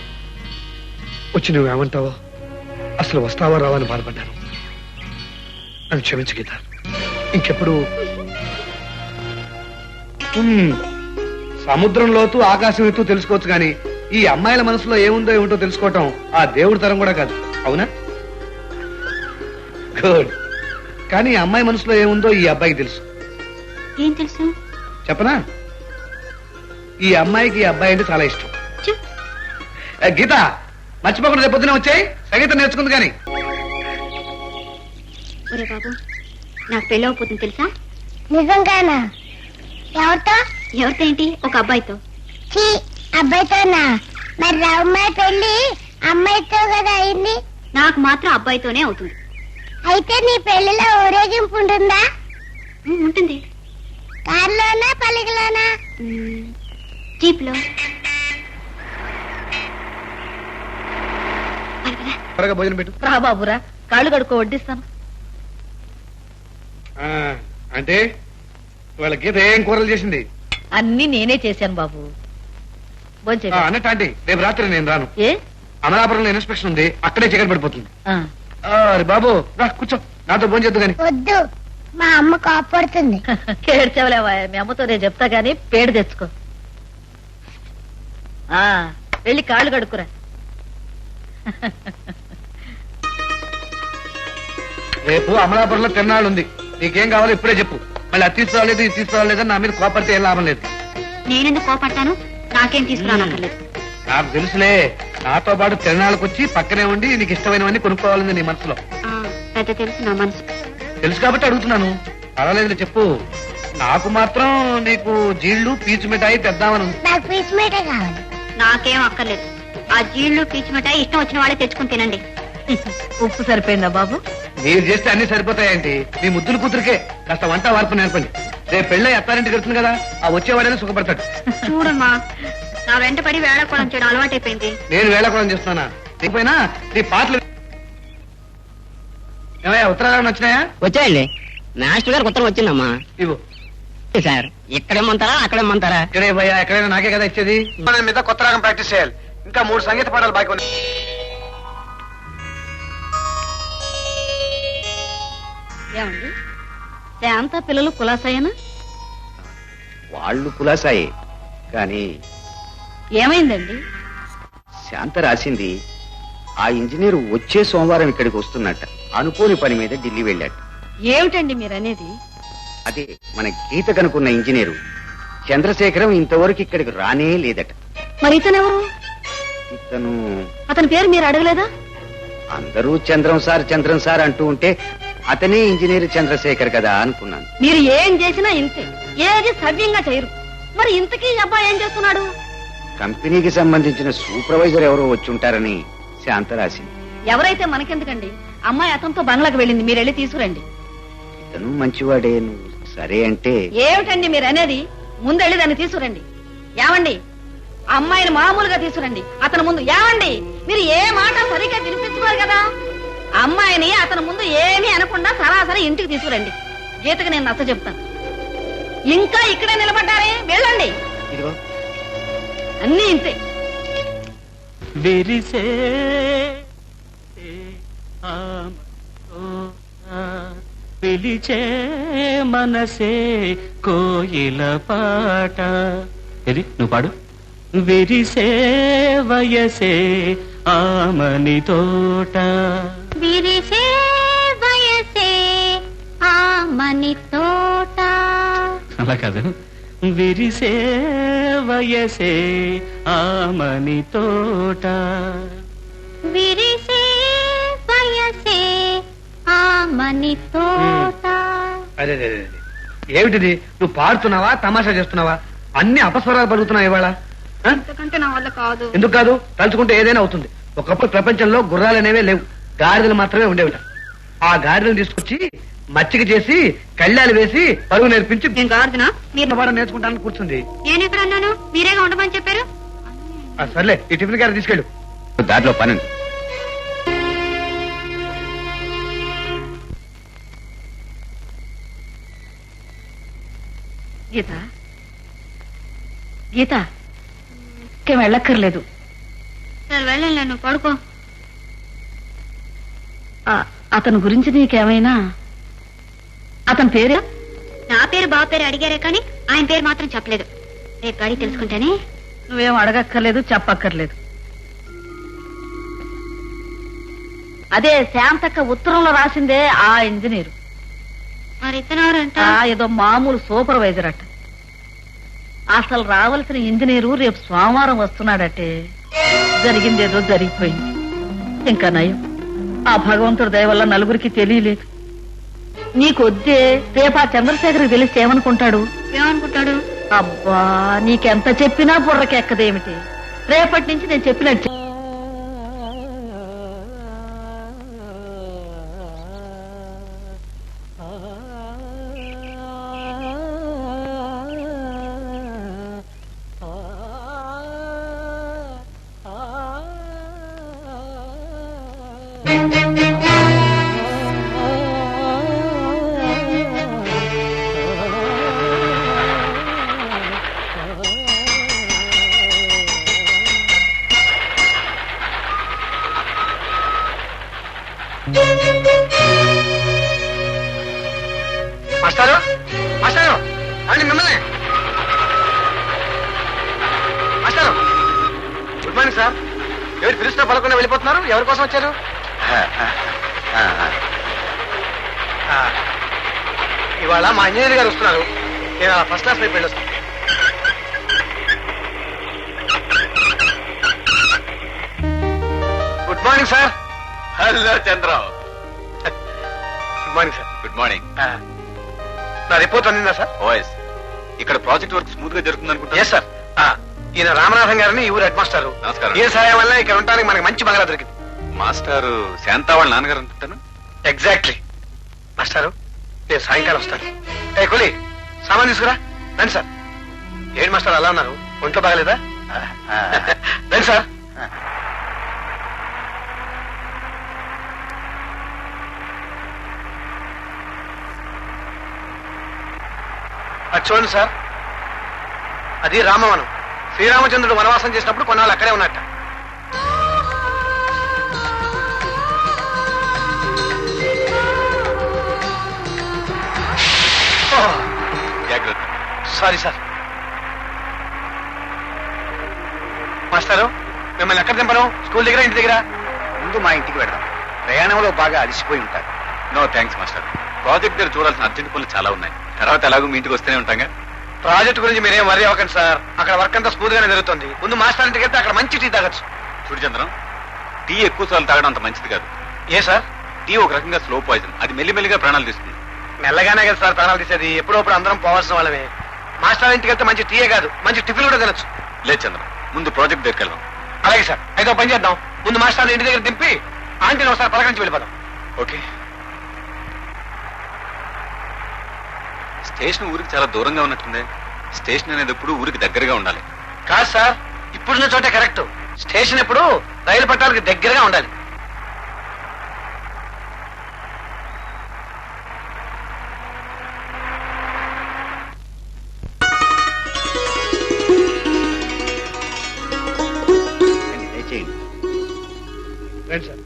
వచ్చి నువ్వేమంటావో, అసలు వస్తావా రావా అని బాధపడ్డాను. నన్ను క్షమించు గీత. ఇంకెప్పుడు సముద్రం లోతు ఆకాశం ఎత్తు తెలుసుకోవచ్చు, కానీ ఈ అమ్మాయిల మనసులో ఏముందో ఏమిటో తెలుసుకోవటం ఆ దేవుడి తరం కూడా కాదు. అవునా? గుడ్. కానీ ఈ అమ్మాయి మనసులో ఏముందో ఈ అబ్బాయికి తెలుసు. ఏం తెలుసు చెప్పనా? ఈ అమ్మాయికి ఈ అబ్బాయి అంటే చాలా ఇష్టం. గీత, మర్చిపోకుండా రేపు పొద్దున వచ్చాయి, సంగీతం నేర్చుకుంది. కానీ ఒరే బాబు, నాకు పెళ్ళి అయిపోతుంది తెలుసా? నిజంగానా? ఎవరితో? ఎవరితో ఏంటి? ఒక అబ్బాయితో. అబ్బాయితోనా? మరి రామ్మాయి పెళ్లి అమ్మాయితో కదా అయింది. నాకు మాత్రం అబ్బాయితోనే అవుతుంది. అయితే నీ పెళ్లిలో ఊరేగింపు ఉంటుందా? ఉంటుంది. కారులోనా పల్లకిలోనా? జీప్ లో. త్వరగా భోజనం పెట్టు. రా బాబురా, కాళ్ళు కడుక్కో, వడ్డిస్తాను. అంటే వాళ్ళ గీత ఏం కూరలు చేసింది? అన్ని నేనే చేశాను బాబు. అన్నట్టు ఆంటీ, రేపు రాత్రి నేను రాను. ఏ? అమలాపురంలో ఇన్స్పెక్షన్ ఉంది, అక్కడే చీకటి పడిపోతుంది. ఆ బాబు రా, కూర్చో, నాతో భోజనం చేద్దు. కానీ వద్దు, మా అమ్మ కాపాడుతుంది. ఏడ్చవలేవా? మీ అమ్మతో నేను చెప్తా గానీ పేడు తెచ్చుకో. వెళ్ళి కాళ్ళు కడుక్కురా. రేపు అమలాపురంలో తిరునాళ్ళు ఉంది, నీకేం కావాలో ఇప్పుడే చెప్పు. మళ్ళీ అది తీసుకురాలేదు, ఇది తీసుకురాలేదని నా మీద కోపడితే ఏం లాభం లేదు. నేనెందుకు కోపడతాను? నాకేం తీసుకురానక్కర్లేదు. నాకు తెలుసులే, నాతో పాటు తిరునాళ్ళకు వచ్చి పక్కనే ఉండి నీకు ఇష్టమైనవన్నీ కొనుక్కోవాలని నీ మనసులో. పెద్ద తెలుసు నా మనసు. తెలుసు కాబట్టి అడుగుతున్నాను. పర్వాలేదు చెప్పు. నాకు మాత్రం నీకు జీళ్లు పీచు మిఠాయి తెద్దామని ఉంది. నాకు పీచు మిఠాయి కావాలి. నాకేం అక్కర్లేదు. ఆ జీళ్లు పీచు మిఠాయి ఇష్టం వచ్చిన వాళ్ళే తెచ్చుకుని తినండి. ఉప్పు సరిపోయిందా బాబు? మీరు చేస్తే అన్ని సరిపోతాయండి. మీ ముద్దుల కూతురికే కాస్త వంట వార్పు నేర్పండి. రేపు పెళ్ళై అత్తారింటికి వెళ్తుంది కదా, ఆ వచ్చేవాడైనా సుఖపడతాడు. చూడమ్మా, నా వెంట పడి వేళకోళం చేయడం అలవాటైపోయింది. నేను వేళకోళం చేస్తున్నానా? లేకపోయినా నీ పాటలు ఏమయ్యా, ఉత్తరాలు వచ్చినాయా? వచ్చాయండి. మాస్టర్ గారికి ఉత్తరం వచ్చిందమ్మా. ఇవ్వు సార్. ఇక్కడేమంటారా అక్కడేమంటారా? ఇక్కడే భయ్యా, ఎక్కడైనా నాకే కదా ఇచ్చేది. మీద కొత్త రాగం ప్రాక్టీస్ చేయాలి. ఇంకా 3 సంగీత పాఠాలు బాగా ఉన్నాయి. ఏమండి, శాంత పిల్లలు కులాసాయనా? వాళ్ళు కులాసాయే, కానీ ఏమైందండి? శాంత రాసింది ఆ ఇంజనీర్ వచ్చే సోమవారం ఇక్కడికి వస్తున్నట్ట. అనుకోని పని మీద ఢిల్లీ వెళ్ళాట. ఏమిటండి మీరనేది? అదే మన గీత కనుకున్న ఇంజనీరు చంద్రశేఖరం ఇంతవరకు ఇక్కడికి రానే లేదట. మరి ఇతనెవరు? ఇతను అతని పేరు మీరు అడగలేదా? అందరూ చంద్రం సార్ అంటూ ఉంటే అతనే ఇంజనీర్ చంద్రశేఖర్ కదా అనుకున్నాను. మీరు ఏం చేసినా ఇంతే, ఏది సవ్యంగా చేయరు. మరి ఇంతకీ ఈ అబ్బాయి ఏం చేస్తున్నాడు? కంపెనీకి సంబంధించిన సూపర్వైజర్ ఎవరో వచ్చుంటారని శాంత రాసింది. ఎవరైతే మనకెందుకండి, అమ్మాయి అతనితో బంగ్లాకి వెళ్ళింది, మీరు వెళ్ళి తీసుకురండి. ఇతను మంచివాడే, నువ్వు సరే అంటే. ఏమిటండి మీరు అనేది? ముందెళ్ళి దాన్ని తీసుకురండి. ఏమండి, అమ్మాయిని మామూలుగా తీసుకురండి. అతని ముందు ఏమండి, మీరు ఏ మాట సరిగ్గా వినిపించుకోరు కదా. అమ్మాయిని అతని ముందు ఏమీ అనకుండా సరాసరి ఇంటికి తీసుకురండి. గీతకు నేను నచ్చ చెప్తాను. ఇంకా ఇక్కడే నిలబడ్డారే, వెళ్ళండి. ఇదిగో అన్నీ ఇంతే. విరిసే పిలిచే మనసే కోయిల పాట. ఇది నువ్వు పాడు. విరిసే వయసే ఆమని తోట. విరిసే వయసే ఆమని తోట. అలా కాదు. విరిసే వయసే ఆమని తోట. విరిసే వయసే ఆమని తోట. అదే ఏమిటిది? నువ్వు పాడుతున్నావా తమాషా చేస్తున్నావా? అన్ని అపస్వరాలు పలుకుతున్నావు ఇవాళ. అంతకంటే నా వల్ల కాదు. ఎందుకు కాదు? తలుచుకుంటే ఏదైనా అవుతుంది. ఒకప్పుడు ప్రపంచంలో గుర్రాలు అనేవే లేవు, గాడిదలు మాత్రమే ఉండేవిట. ఆ గాడిదలు తీసుకొచ్చి మచ్చిక చేసి కళ్ళాలు వేసి పరుగు నేర్పించి మీరు పాట నేర్చుకుంటానని కూర్చుంది. నేను ఎక్కడ అన్నాను? మీరేగా ఉండమని చెప్పారు. సర్లే, ఈ టిఫిన్ గారు తీసుకెళ్ళు. దాంట్లో పని ఉంది. గీత గీత ఇంకేం వెళ్ళక్కర్లేదు. సరే వెళ్ళండి, నువ్వు పడుకో. అతని గురించి నీకేమైనా? అతని పేరు? నా పేరు బావ పేరు అడిగారే కానీ ఆయన పేరు మాత్రం చెప్పలేదు. రేపు అడిగి తెలుసుకుంటానే. నువ్వేం అడగక్కర్లేదు, చెప్పక్కర్లేదు. అదే శాంతక్క ఉత్తరంలో రాసిందే ఆ ఇంజనీరు. మరి ఇతనెవరంట? ఏదో మామూలు సూపర్వైజర్ అట. అసలు రావాల్సిన ఇంజనీరు రేపు సోమవారం వస్తున్నాడటే. జరిగిందేదో జరిగిపోయింది. ఇంకా నయం, ఆ భగవంతుడి దయ వల్ల నలుగురికి తెలియలేదు. నీకొద్దే రేపు ఆ చంద్రశేఖర్కి తెలిస్తే ఏమనుకుంటాడు? ఏమనుకుంటాడు? అబ్బా, నీకెంత చెప్పినా బుర్రకెక్కదేమిటి? రేపటి నుంచి నేను చెప్పినట్టు. మాస్టారు, మాస్టారు, అండి మిమ్మల్ని. మాస్టారు, గుడ్ మార్నింగ్ సార్. ఎవరు పిలుస్తున్నా పలకుండా వెళ్ళిపోతున్నారు? ఎవరి కోసం వచ్చారు? ఇవాళ మా ఇంజనీర్ గారు వస్తున్నారు. నేను ఫస్ట్ క్లాస్ వైపు వెళ్ళొస్తాను. Good morning sir. Hello Chandra. Good morning sir. Good morning. నా రిపోర్ట్ అందిందా సార్? ఓఎస్, ఇక్కడ ప్రాజెక్ట్ వర్క్ స్మూత్ గా జరుగుతుంది అనుకుంటా. Yes sir. ఈయన రామనాథం గారిని ఈ ఊరు హెడ్ మాస్టర్. నమస్కారం. ఈ సహాయం వల్ల ఇక్కడ ఉండడానికి మనకి మంచి బంగ్లా దొరికింది. మాస్టారు శాంతా వాళ్ళ నాన్నగారు అనుకుంటాను. ఎగ్జాక్ట్లీ. మాస్టారు, నేను సాయంకాలం వస్తాను. ఏ కూలి, సామాన్ తీసుకురా. రండి సార్. ఏంటి మాస్టర్ అలా ఉన్నారు? ఒంట్లో బాగలేదా? రండి సార్. అది చూడండి సార్, అది రామవనం. శ్రీరామచంద్రుడు వనవాసం చేసినప్పుడు కొన్నాళ్ళు అక్కడే ఉన్నట్ట. Sorry sir. మాస్టారు, మిమ్మల్ని ఎక్కడ దింపను? స్కూల్ దగ్గర, ఇంటి దగ్గర? ముందు మా ఇంటికి వెళ్దాం. ప్రయాణంలో బాగా అలసిపోయి ఉంటారు. No thanks master. ప్రాజెక్ట్ దగ్గర చూడాల్సిన అర్జెంట్ పనులు చాలా ఉన్నాయి. తర్వాత ఎలాగో మీ ఇంటికి వస్తూనే ఉంటాగా. ప్రాజెక్ట్ గురించి మీరేం వరి అవ్వకండి సార్. అక్కడ వర్క్ అంతా స్మూత్ గానే జరుగుతుంది. ముందు మాస్టర్ ఇంటికి వెళ్తే అక్కడ మంచి టీ తాగొచ్చు. చూడు చంద్రం, టీ ఎక్కువ సార్లు తాగడం అంత మంచిది కాదు. ఏ సార్? టీ ఒక రకంగా స్లో పాయిజన్. అది మెల్లిమెల్లిగా ప్రాణాలు తీస్తుంది. మెల్లగానే కదా సార్ ప్రాణాలు తీసేది. ఎప్పుడప్పుడు అందరం పోవాల్సిన వాళ్ళమే. మాస్టర్ ఇంటికి వెళ్తే మంచి టీయే కాదు, మంచి టిఫిన్ కూడా తినొచ్చు. లేదు చంద్రం, ముందు ప్రాజెక్ట్ దగ్గరికి వెళ్దాం. అలాగే సార్. అయితే పని చేద్దాం. ముందు మాస్టర్ ఇంటి దగ్గర దింపి ఆంటీని ఒకసారి పలకరించి వెళ్ళిపోదాం. ఓకే. స్టేషన్ ఊరికి చాలా దూరంగా ఉన్నట్టుంది. స్టేషన్ అనేది ఎప్పుడు ఊరికి దగ్గరగా ఉండాలి. కాదు సార్, ఇప్పుడున్న చోటే కరెక్ట్. స్టేషన్ ఎప్పుడు రైలు పట్టాలకు దగ్గరగా ఉండాలి. దయచేయండి. రండి సార్.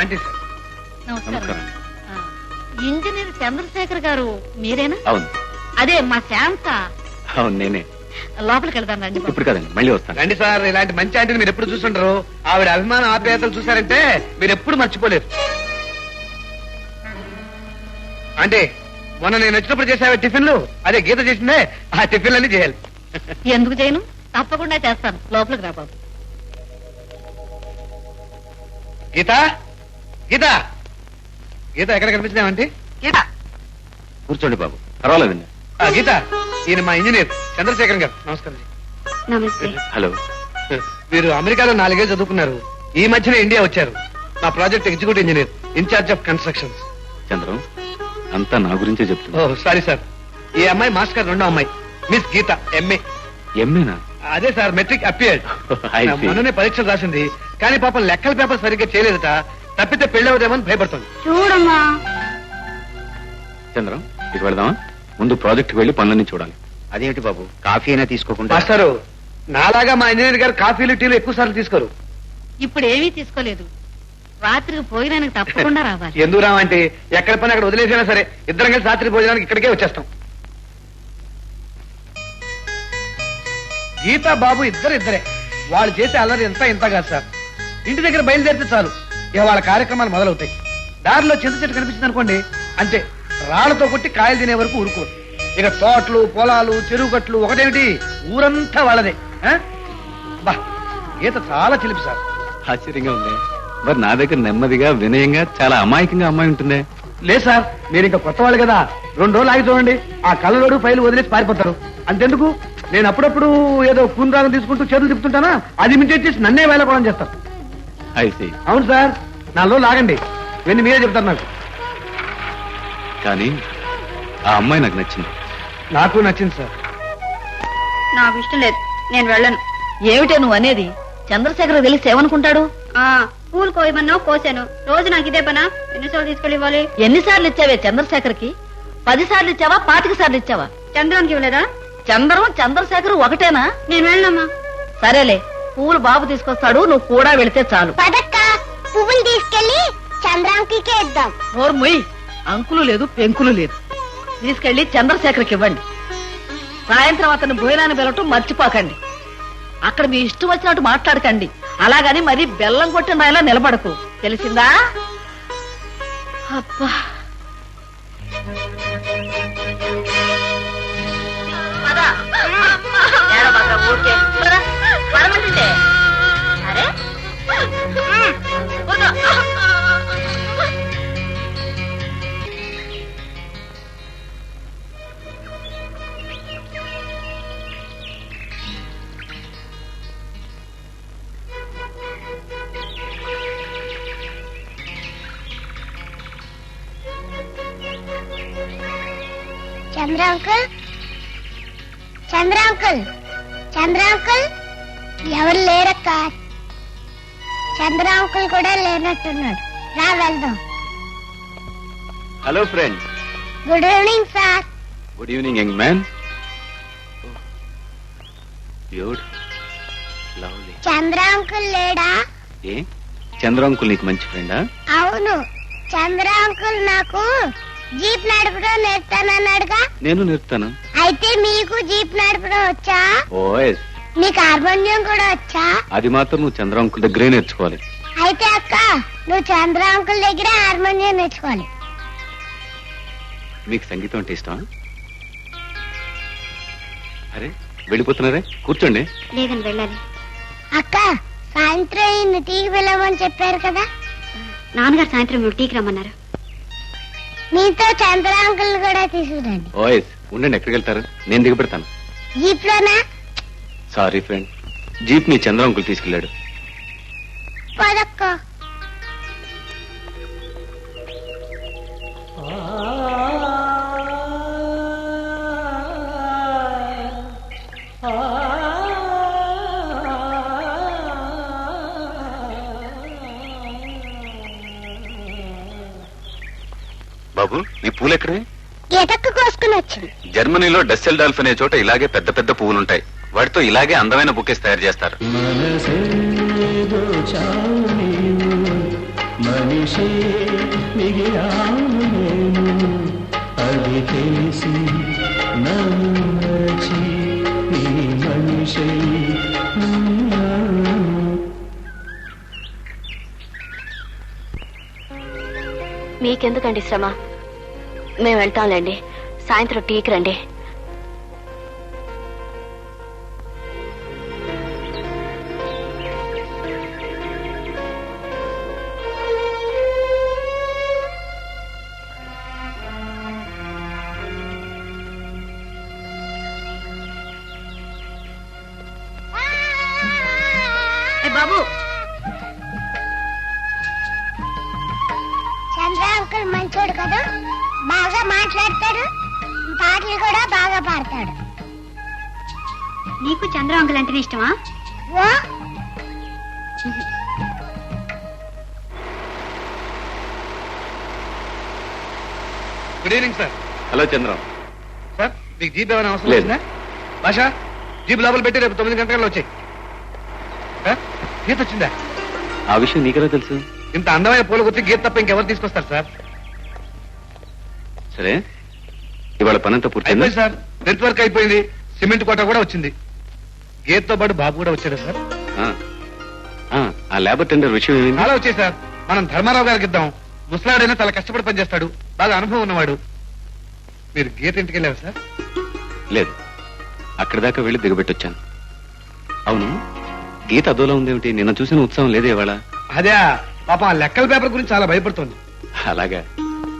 Aunty sir. నమస్కారం. ఇంజనీర్ చంద్రశేఖర్ గారు మీరేనా? అవును అదే మా శాంత. అవును నేనే. లోపలికి వెళ్దాం రండి. ఇప్పుడు కదండి, మళ్ళీ వస్తాను. రండి సార్. ఇలాంటి మంచి ఆంటీని మీరు ఎప్పుడు చూస్తుంటారు. ఆవిడ అభిమాన ఆప్యాయతలు చూసారంటే మీరు ఎప్పుడు మర్చిపోలేరు. అంటే మొన్న నేను వచ్చినప్పుడు చేసావే టిఫిన్లు, అదే గీత చేసిందే, ఆ టిఫిన్లన్నీ చేయాలి. ఎందుకు చేయను? తప్పకుండా చేస్తాను. లోపలికి రా బాబు. గీత గీత గీత ఎక్కడ కనిపించినావంటే? గీత కూర్చోండి బాబు, పర్వాలేదండి. గీత, ఈయన మా ఇంజనీర్ చంద్రశేఖర్ గారు. నమస్కారం. నమస్తే. హలో. మీరు అమెరికాలో 4 ఏళ్ళు చదువుకున్నారు. ఈ మధ్యనే ఇండియా వచ్చారు. నా project executive engineer, in-charge of constructions. Chandram, అంతా నా గురించే చెప్తున్నా. Oh sorry sir. ఈ అమ్మాయి మాస్టర్ గారు, రెండో అమ్మాయి మిస్ గీత, ఎంఏ. ఎంఏనా? అదే sir, metric appeared. I see. మొన్ననే పరీక్షలు రాసింది, కానీ పాపం లెక్కల పేపర్ సరిగ్గా చేయలేదట. తప్పితే పెళ్ళవదేమని భయపడుతుంది. చూడమ్మా. చంద్రం, ఇటు వెళదామా? ముందు ప్రాజెక్ట్కి వెళ్ళి పనులన్నీ చూడాలి. అదేమిటి బాబు, కాఫీ అయినా తీసుకోకుండా? మాస్టారు, నాలాగా మా ఇంజనీర్ గారు కాఫీలు టీలు ఎక్కువ సార్లు తీసుకోరు. ఇప్పుడు ఏమీ తీసుకోలేదు. రాత్రికి భోజనానికి తప్పకుండా రావాలి. ఎందుకు రావంటే ఎక్కడ పని అక్కడ వదిలేసినా సరే ఇద్దరం కలిసి రాత్రి భోజనానికి ఇక్కడికే వచ్చేస్తాం. గీతా బాబు ఇద్దరే. వాళ్ళు చేసే అల్లరి ఎంత ఇంత కాదు సార్. ఇంటి దగ్గర బయలుదేరితే చాలు, ఇక వాళ్ళ కార్యక్రమాలు మొదలవుతాయి. దారిలో చింత చెట్టు కనిపించింది అనుకోండి, అంతే, రాళ్లతో కొట్టి కాయలు తినే వరకు ఊరుకోరు. ఇక తోటలు, పొలాలు, చెరువు గట్లు ఒకటేమిటి, ఊరంతా వాళ్ళదే. బా, గీత చాలా చిలిపి సార్. ఆశ్చర్యంగా ఉంది. మరి నా దగ్గర నెమ్మదిగా, వినయంగా, చాలా అమాయకంగా అమ్మాయి ఉంటుందే. లేదు సార్, మీరు ఇంకా కొత్త వాళ్ళు కదా, 2 రోజులు ఆగి చూడండి. ఆ కళ్ళలోడు ఫైలు వదిలేసి పారిపోతారు. అంతెందుకు, నేను అప్పుడప్పుడు ఏదో కూనరాగం తీసుకుంటూ చేతులు తిప్పుతుంటానా, అది మించేసి నన్నే వేళకోవడం చేస్తారు. అయితే అవును సార్, 4 రోజులు ఆగండి, ఇవన్నీ మీరే చెప్తారు నాకు. కానీ ఆ అమ్మాయి నాకు నచ్చింది. నాకు నచ్చింది సార్. నాకు ఇష్టం లేదు, నేను వెళ్ళను. ఏమిటే నువ్వు అనేది? చంద్రశేఖర్ తెలిసి ఏమనుకుంటాడు? పూలు కోయమన్నావు, కోసాను. రోజు నాకు ఇదే పనా? ఎన్నిసార్లు తీసుకెళ్ళి ఇవ్వాలి? ఎన్నిసార్లు ఇచ్చావే చంద్రశేఖర్ కి? 10 సార్లు ఇచ్చావా, 25 సార్లు ఇచ్చావా? చంద్రానికి ఇవ్వలేదా? చంద్రం చంద్రశేఖర్ ఒకటేనా? నేను వెళ్ళనమ్మా. సరేలే, పువ్వులు బాబు తీసుకొస్తాడు, నువ్వు కూడా వెళితే చాలు. పదక్క, పువ్వులు తీసుకెళ్లి చంద్రాంకికే ఇద్దాం. నోర్ముయ్, అంకులు లేదు పెంకులు లేదు. తీసుకెళ్లి చంద్రశేఖర్కి ఇవ్వండి. సాయంత్రం అతను భోజనాన్ని వెళ్ళటం మర్చిపోకండి. అక్కడ మీ ఇష్టం వచ్చినట్టు మాట్లాడకండి. అలాగని మరి బెల్లం కొట్టిన రాయిలా నిలబడకు, తెలిసిందా? అబ్బా, చంద్రాంకుల్, చంద్రాంకుల్, చంద్రాంకుల్, ఎవరు లేరక్క. చంద్రాంకుల్ కూడా లేనట్టున్నాడు. రా వెళ్దాం. Hello friends. Good evening sir. Good evening young man. Beautiful, lovely. Chandram uncle లేడా? ఏ, చంద్రంకుల్ నీకు మంచి ఫ్రెండా? అవును, చంద్రాంకుల్ నాకు జీప్ నడపడం నేర్తానన్నాడుగా. నేను నేర్పుతాను. అయితే మీకు జీప్ నడపడం వచ్చా? ఓఎస్. నీకు హార్మోనియం కూడా వచ్చా? అది మాత్రం నువ్వు చంద్రంకుల్ దగ్గరే నేర్చుకోవాలి. అయితే అక్క, నువ్వు చంద్రాంకుల్ దగ్గర హార్మోనియం నేర్చుకోవాలి. మీకు సంగీతం అంటే ఇష్టమా? అరే, వెళ్ళిపోతున్నారే, కూర్చోండి. లేదని వెళ్ళాలి. అక్క, సాయంత్రం ఇన్ని టీకి వెళ్ళమని చెప్పారు కదా. నాన్నగారు సాయంత్రం మీరు టీకి రమ్మన్నారు. మీతో చంద్రాంకుల్ కూడా తీసుకురండి. ఓఎస్. ఉండండి, ఎక్కడికి వెళ్తారు? నేను దిగి పెడతాను. జీప్ లోనా? సారీ ఫ్రెండ్, జీప్ ని చంద్రంకుల్ తీసుకెళ్లాడు. పదక్క. బాబు, నీ పూలు ఎక్కడే? గీతక్క కోసుకుని వచ్చింది. జర్మనీలో డస్సెల్డాల్ఫ్ అనే చోట ఇలాగే పెద్ద పెద్ద పువ్వులుంటాయి. వాటితో ఇలాగే అందమైన బుకేస్ తయారు చేస్తారు. మనిషే మిగిలాను నేను అది తెలిసి నచ్చి నీ మనిషే మీకెందుకండి శ్రమ, మేము వెళ్తాంలేండి. సాయంత్రం టీకి రండి. బాబు, చంద్ర అంకుల్ మంచోడు కదా, బాగా మాట్లాడతాడు, పాటలు కూడా బాగా పాడతాడు. నీకు చంద్ర అంకుల్ అంటేనే ఇష్టమా? Oh good evening sir. Hello Chandram. Sir మీకు జీప్ ఏమైనా అవసరం లేదు. వచ్చిందా? భాష జీప్ లోపల పెట్టి రేపు 9 గంటల్లో వచ్చాయి. గీత వచ్చిందా? ఆ విషయం నీకెలా తెలుసు? ఇంత అందమైన పూల గుర్తి గీత తప్ప ఇంకెవరు తీసుకొస్తారు సార్? సరే, ఇవాళ పనంతా పూర్తయిందా? అయిపోయింది సార్. నెట్ వర్క్ అయిపోయింది, సిమెంట్ కోట కూడా వచ్చింది. గీతతో పాటు బాబు కూడా వచ్చాడు సార్. ఆ లేబర్ టెండర్ విషయం ఏమైంది? చాలా వచ్చాయి సార్. మనం ధర్మారావు గారికి ఇద్దాం. ముసలాడైనా చాలా కష్టపడి పనిచేస్తాడు, బాగా అనుభవం ఉన్నవాడు. మీరు గీత ఇంటికి వెళ్ళారు సార్? లేదు, అక్కడి దాకా వెళ్ళి దిగబెట్టొచ్చాను. అవును, గీత అదోలా ఉందేమిటి? నిన్న చూసిన ఉత్సవం లేదే ఇవాళ. అదే పాపం ఆ లెక్కల పేపర్ గురించి చాలా భయపడుతోంది. అలాగా.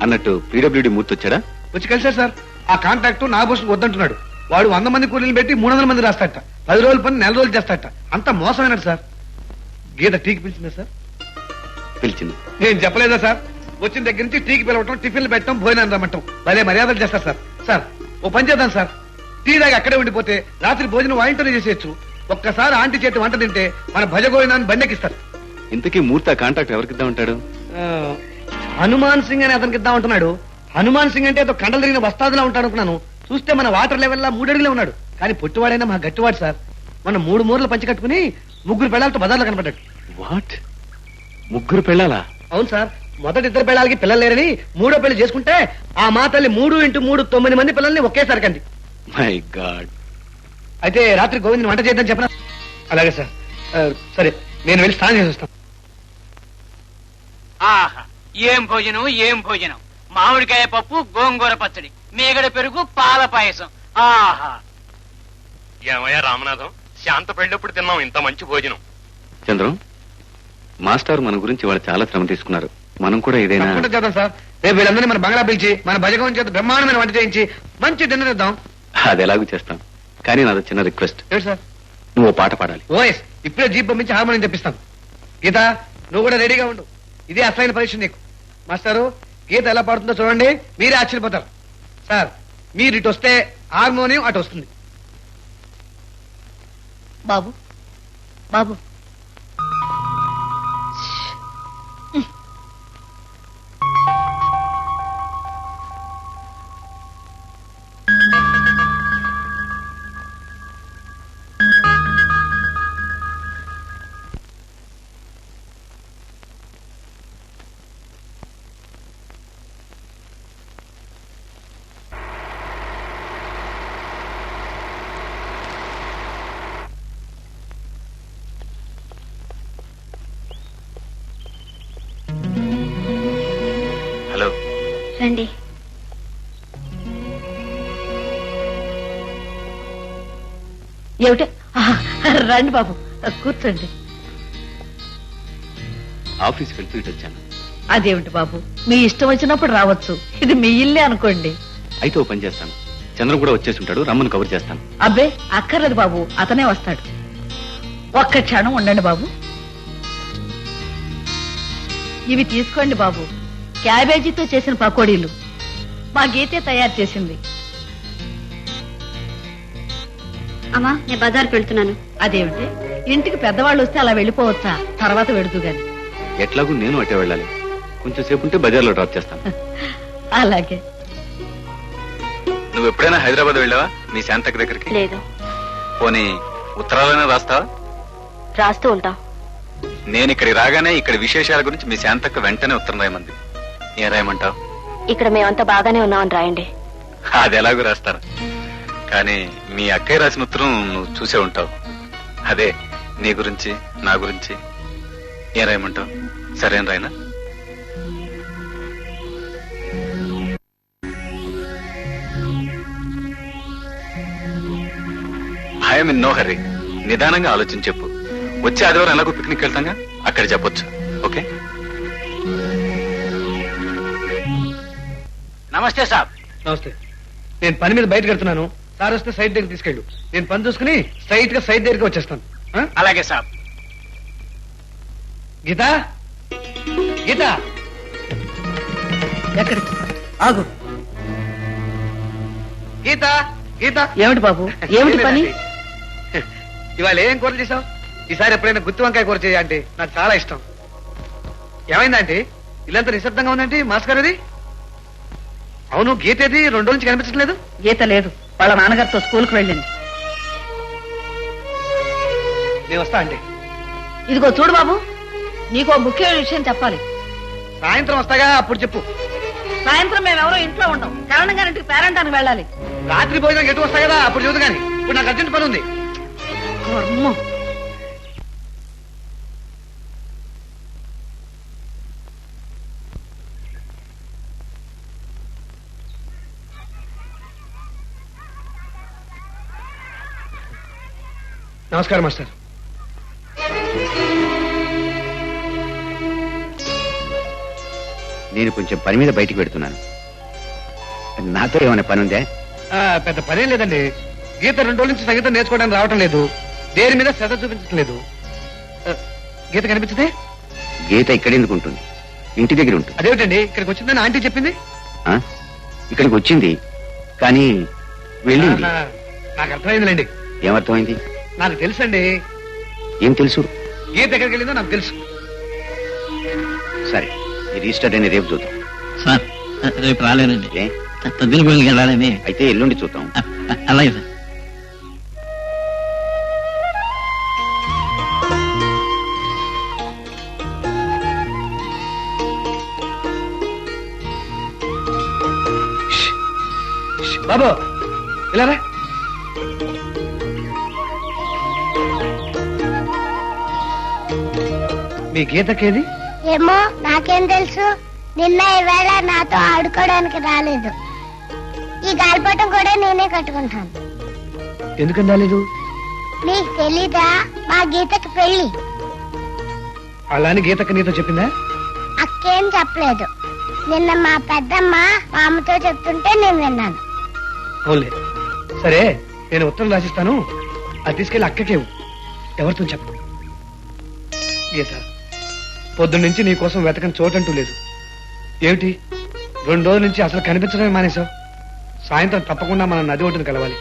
అన్నట్టు పీడబ్ల్యూడి మూర్తి వచ్చాడా? వచ్చి కలిసారు సార్. ఆ కాంట్రాక్ట్ నాగభూషణ్ వద్దంటున్నాడు. వాడు 100 మంది కూలీలు పెట్టి 300 మంది రాస్తాట. 10 రోజుల పని 4 రోజులు చేస్తాట. అంత మోసమైనట్టు సార్. గీత టీకి పిలిచిందా సార్? పిలిచింది. నేను చెప్పలేదా సార్? వచ్చిన దగ్గర నుంచి టీకి పిలవటం, టిఫిన్లు పెట్టడం, భోజనం రమ్మటం, భలే మర్యాదలు చేస్తారు సార్. సార్ ఓ పని చేద్దాం సార్. టీ దాకా అక్కడే ఉండిపోతే రాత్రి భోజనం వాయింటనే చేసేయచ్చు. ఒక్కసారి ఆంటీ చేతి వంట తింటే మన భజగోవిందాన్ని బండెక్కిస్తారు. ఇంతకీ మూర్తి ఆ కాంట్రాక్ట్ ఎవరికి ఇద్దామంటాడు? హనుమాన్ సింగ్ అని అతనికి ఇద్దాం అంటున్నాడు. హనుమాన్ సింగ్ అంటే కండలు తిరిగిన వస్తాదులా ఉంటాడు అనుకున్నాను. చూస్తే మన వాటర్ లెవెల్లా 3 అడుగులే ఉన్నాడు. కానీ పొట్టివాడైనా మా గట్టివాడు సార్. మన 3 మూరలు పంచి కట్టుకుని 3 పెళ్ళాలతో బజార్లో కనపడ్డాడు. వాట్? 3 పెళ్ళాలా? అవును సార్. మొదటి 2 పెళ్ళాలకి పిల్లలు లేరని 3వ పెళ్లి చేసుకుంటే ఆ మా తల్లి 3 × 3 9 మంది పిల్లల్ని ఒకేసారి కంది. My God. అయితే రాత్రి గోవిందని వంట చేద్దాం చెప్పనా? అలాగే సార్. సరే, నేను వెళ్ళి స్నానం చేసి వస్తాను. ఆహా, ఏం భోజనం ఏం భోజనం! మామిడికాయ పప్పు, గోంగూర పచ్చడి, మేగడ పెరుగు, పాల పాయసం. ఆహా! ఏమయ్యా రామనాథం, శాంత పెళ్ళప్పుడు తిన్నాం ఇంత మంచి భోజనం. చంద్రం, మాస్టర్ మన గురించి వాళ్ళు చాలా శ్రమ తీసుకున్నారు. మనం కూడా ఏదైనా చేద్దాం సార్. రేపు వీళ్ళందరినీ మన బంగ్లా పిలిచి మన భజగం చేత బ్రహ్మాండమైన వంట చేయించి మంచి డిన్నర్ ఇద్దాం. అది ఎలాగూ చేస్తాం. కానీ నాది చిన్న రిక్వెస్ట్. సార్, నువ్వు పాట పాడాలి. ఓఎస్, ఇప్పుడే జీప్ పంపించి హార్మోనియం తెప్పిస్తాను. గీత, నువ్వు కూడా రెడీగా ఉండు. ఇదే అసలైన పరీక్ష నీకు. మాస్టారు, గీత ఎలా పాడుతుందో చూడండి, మీరే ఆశ్చర్యపోతారు. సార్, మీరు ఇటు వస్తే హార్మోనియం అటు వస్తుంది. బాబు బాబు, హలో. రండి. ఏమిటి? రండి బాబు, కూర్చోండి. ఆఫీస్కి వెళ్తూ ఇటు వచ్చాను. అదేమిటి బాబు, మీ ఇష్టం వచ్చినప్పుడు రావచ్చు. ఇది మీ ఇల్లే అనుకోండి. అయితే ఓ పని చేస్తాను, చంద్రం కూడా వచ్చేసి ఉంటాడు, రమ్మను కవర్ చేస్తాను. అబ్బే అక్కర్లేదు బాబు, అతనే వస్తాడు. ఒక్క క్షణం ఉండండి బాబు. ఇవి తీసుకోండి బాబు, క్యాబేజీతో చేసిన పకోడీలు. మా గీతే తయారు చేసింది. అమ్మా, నేను బజార్కి వెళ్తున్నాను. అదేమిటి, ఇంటికి పెద్దవాళ్ళు వస్తే అలా వెళ్ళిపోవచ్చా? తర్వాత వెడుతూ గాని. ఎట్లాగూ నేను అటే వెళ్ళాలి. కొంచెం సేపు ఉంటే బజార్లో డ్రాప్ చేస్తాను. అలాగే. నువ్వు ఎప్పుడైనా హైదరాబాద్ వెళ్ళావా మీ శాంతకి దగ్గరికి? లేదు. పోనీ ఉత్తరాలైనా రాస్తావా? రాస్తూ ఉంటాం. నేను ఇక్కడికి రాగానే ఇక్కడ విశేషాల గురించి మీ శాంతక్క వెంటనే ఉత్తరం రాయమంది. ఏం రాయమంటావు? ఇక్కడ మేమంతా బాగానే ఉన్నామని రాయండి. అది ఎలాగో రాస్తారు, కానీ మీ అక్కయ్య రాసిన ఉత్తరం నువ్వు చూసే ఉంటావు. అదే నీ గురించి నా గురించి. ఏం రాయమంటావు? సరేం రాయనా? I'm in no hurry. నిదానంగా ఆలోచించి చెప్పు. వచ్చే ఆదివారం ఎలాగో పిక్నిక్ వెళ్తాగా, అక్కడ చెప్పొచ్చు. ఓకే? నమస్తే సాబ్. నమస్తే. నేను పని మీద బయటకు వెళ్తున్నాను. సార్ వస్తే సైట్ దగ్గర తీసుకెళ్ళు. నేను పని చూసుకుని స్ట్రైట్ గా సైట్ దగ్గరికి వచ్చేస్తాను. అలాగే సాబ్. గీత, గీత, ఎక్కడి ఆగు. గీత, గీత. ఏమిటి బాబు, ఏమిటి పని? ఇవాళ ఏం కూర చేసావు? ఈసారి ఎప్పుడైనా గుత్తి వంకాయ కూర చేయ అంటే నాకు చాలా ఇష్టం. ఏమైందంటే ఇల్లంతా నిశ్శబ్దంగా ఉందంటే మాస్ గారు? అవును, గీత ఏది? 2 రోజుల నుంచి కనిపించట్లేదు. గీత లేదు, వాళ్ళ నాన్నగారితో స్కూల్కి వెళ్ళింది. నేను వస్తా అంటే. ఇదిగో చూడు బాబు, నీకో ముఖ్యమైన విషయం చెప్పాలి. సాయంత్రం వస్తాగా, అప్పుడు చెప్పు. సాయంత్రం మేమెవరో ఇంట్లో ఉండం, కరణం గారింటికి పేరంటానికి వెళ్ళాలి. రాత్రి భోజనం ఎటు వస్తా కదా, అప్పుడు చూదు కానీ ఇప్పుడు నాకు అర్జెంట్ పని ఉంది. నమస్కారం మాస్టర్. నేను కొంచెం పని మీద బయటికి పెడుతున్నాను. నాతో ఏమైనా పని ఉందే? పెద్ద పనేం లేదండి. గీత 2 రోజుల నుంచి సంగీతం నేర్చుకోవడానికి రావటం లేదు, దేని మీద శ్రద్ధ చూపించట్లేదు. గీత కనిపించదే? గీత ఇక్కడెందుకు ఉంటుంది? ఇంటి దగ్గర ఉంటుంది. అదేమిటండి, ఇక్కడికి వచ్చిందని ఆంటీ చెప్పింది. ఇక్కడికి వచ్చింది కానీ వెళ్ళింది. నాకు అర్థమైందిలేండి. ఏమర్థమైంది? నాకు తెలుసండి. ఏం తెలుసు? గీత ఎక్కడికి వెళ్ళిందో నాకు తెలుసు. సరే, ఈ రిజిస్టర్ అని రేపు చూద్దాం. సార్ రేపు రాలేనండి, తద్దిన పోయినకి వెళ్ళాలని. అయితే ఎల్లుండి చూద్దాం. అలాగే సార్. బాబు ఇలా రా. మీ గీతకేది? ఏమో, నాకేం తెలుసు. నిన్న ఈవేళ నాతో ఆడుకోవడానికి రాలేదు. ఈ గాలిపటం కూడా నేనే కట్టుకుంటాను. ఎందుకని రాలేదు? నీకు తెలీదా? మా గీతకి పెళ్లి. అలాని గీతకి నీతో చెప్పిందా? అక్కేం చెప్పలేదు. నిన్న మా పెద్దమ్మ మా అమ్మతో చెప్తుంటే నేను విన్నాను. అవునులే. సరే, నేను ఉత్తరం రాసిస్తాను, అది తీసుకెళ్ళి అక్కకేవు. ఎవరితో చెప్పు. గీత, పొద్దున్నుంచి నీ కోసం వెతకని చోటంటూ లేదు. ఏమిటి 2 రోజుల నుంచి అసలు కనిపించడమే మానేశావు? సాయంత్రం తప్పకుండా మనం నది ఒడ్డున కలవాలి.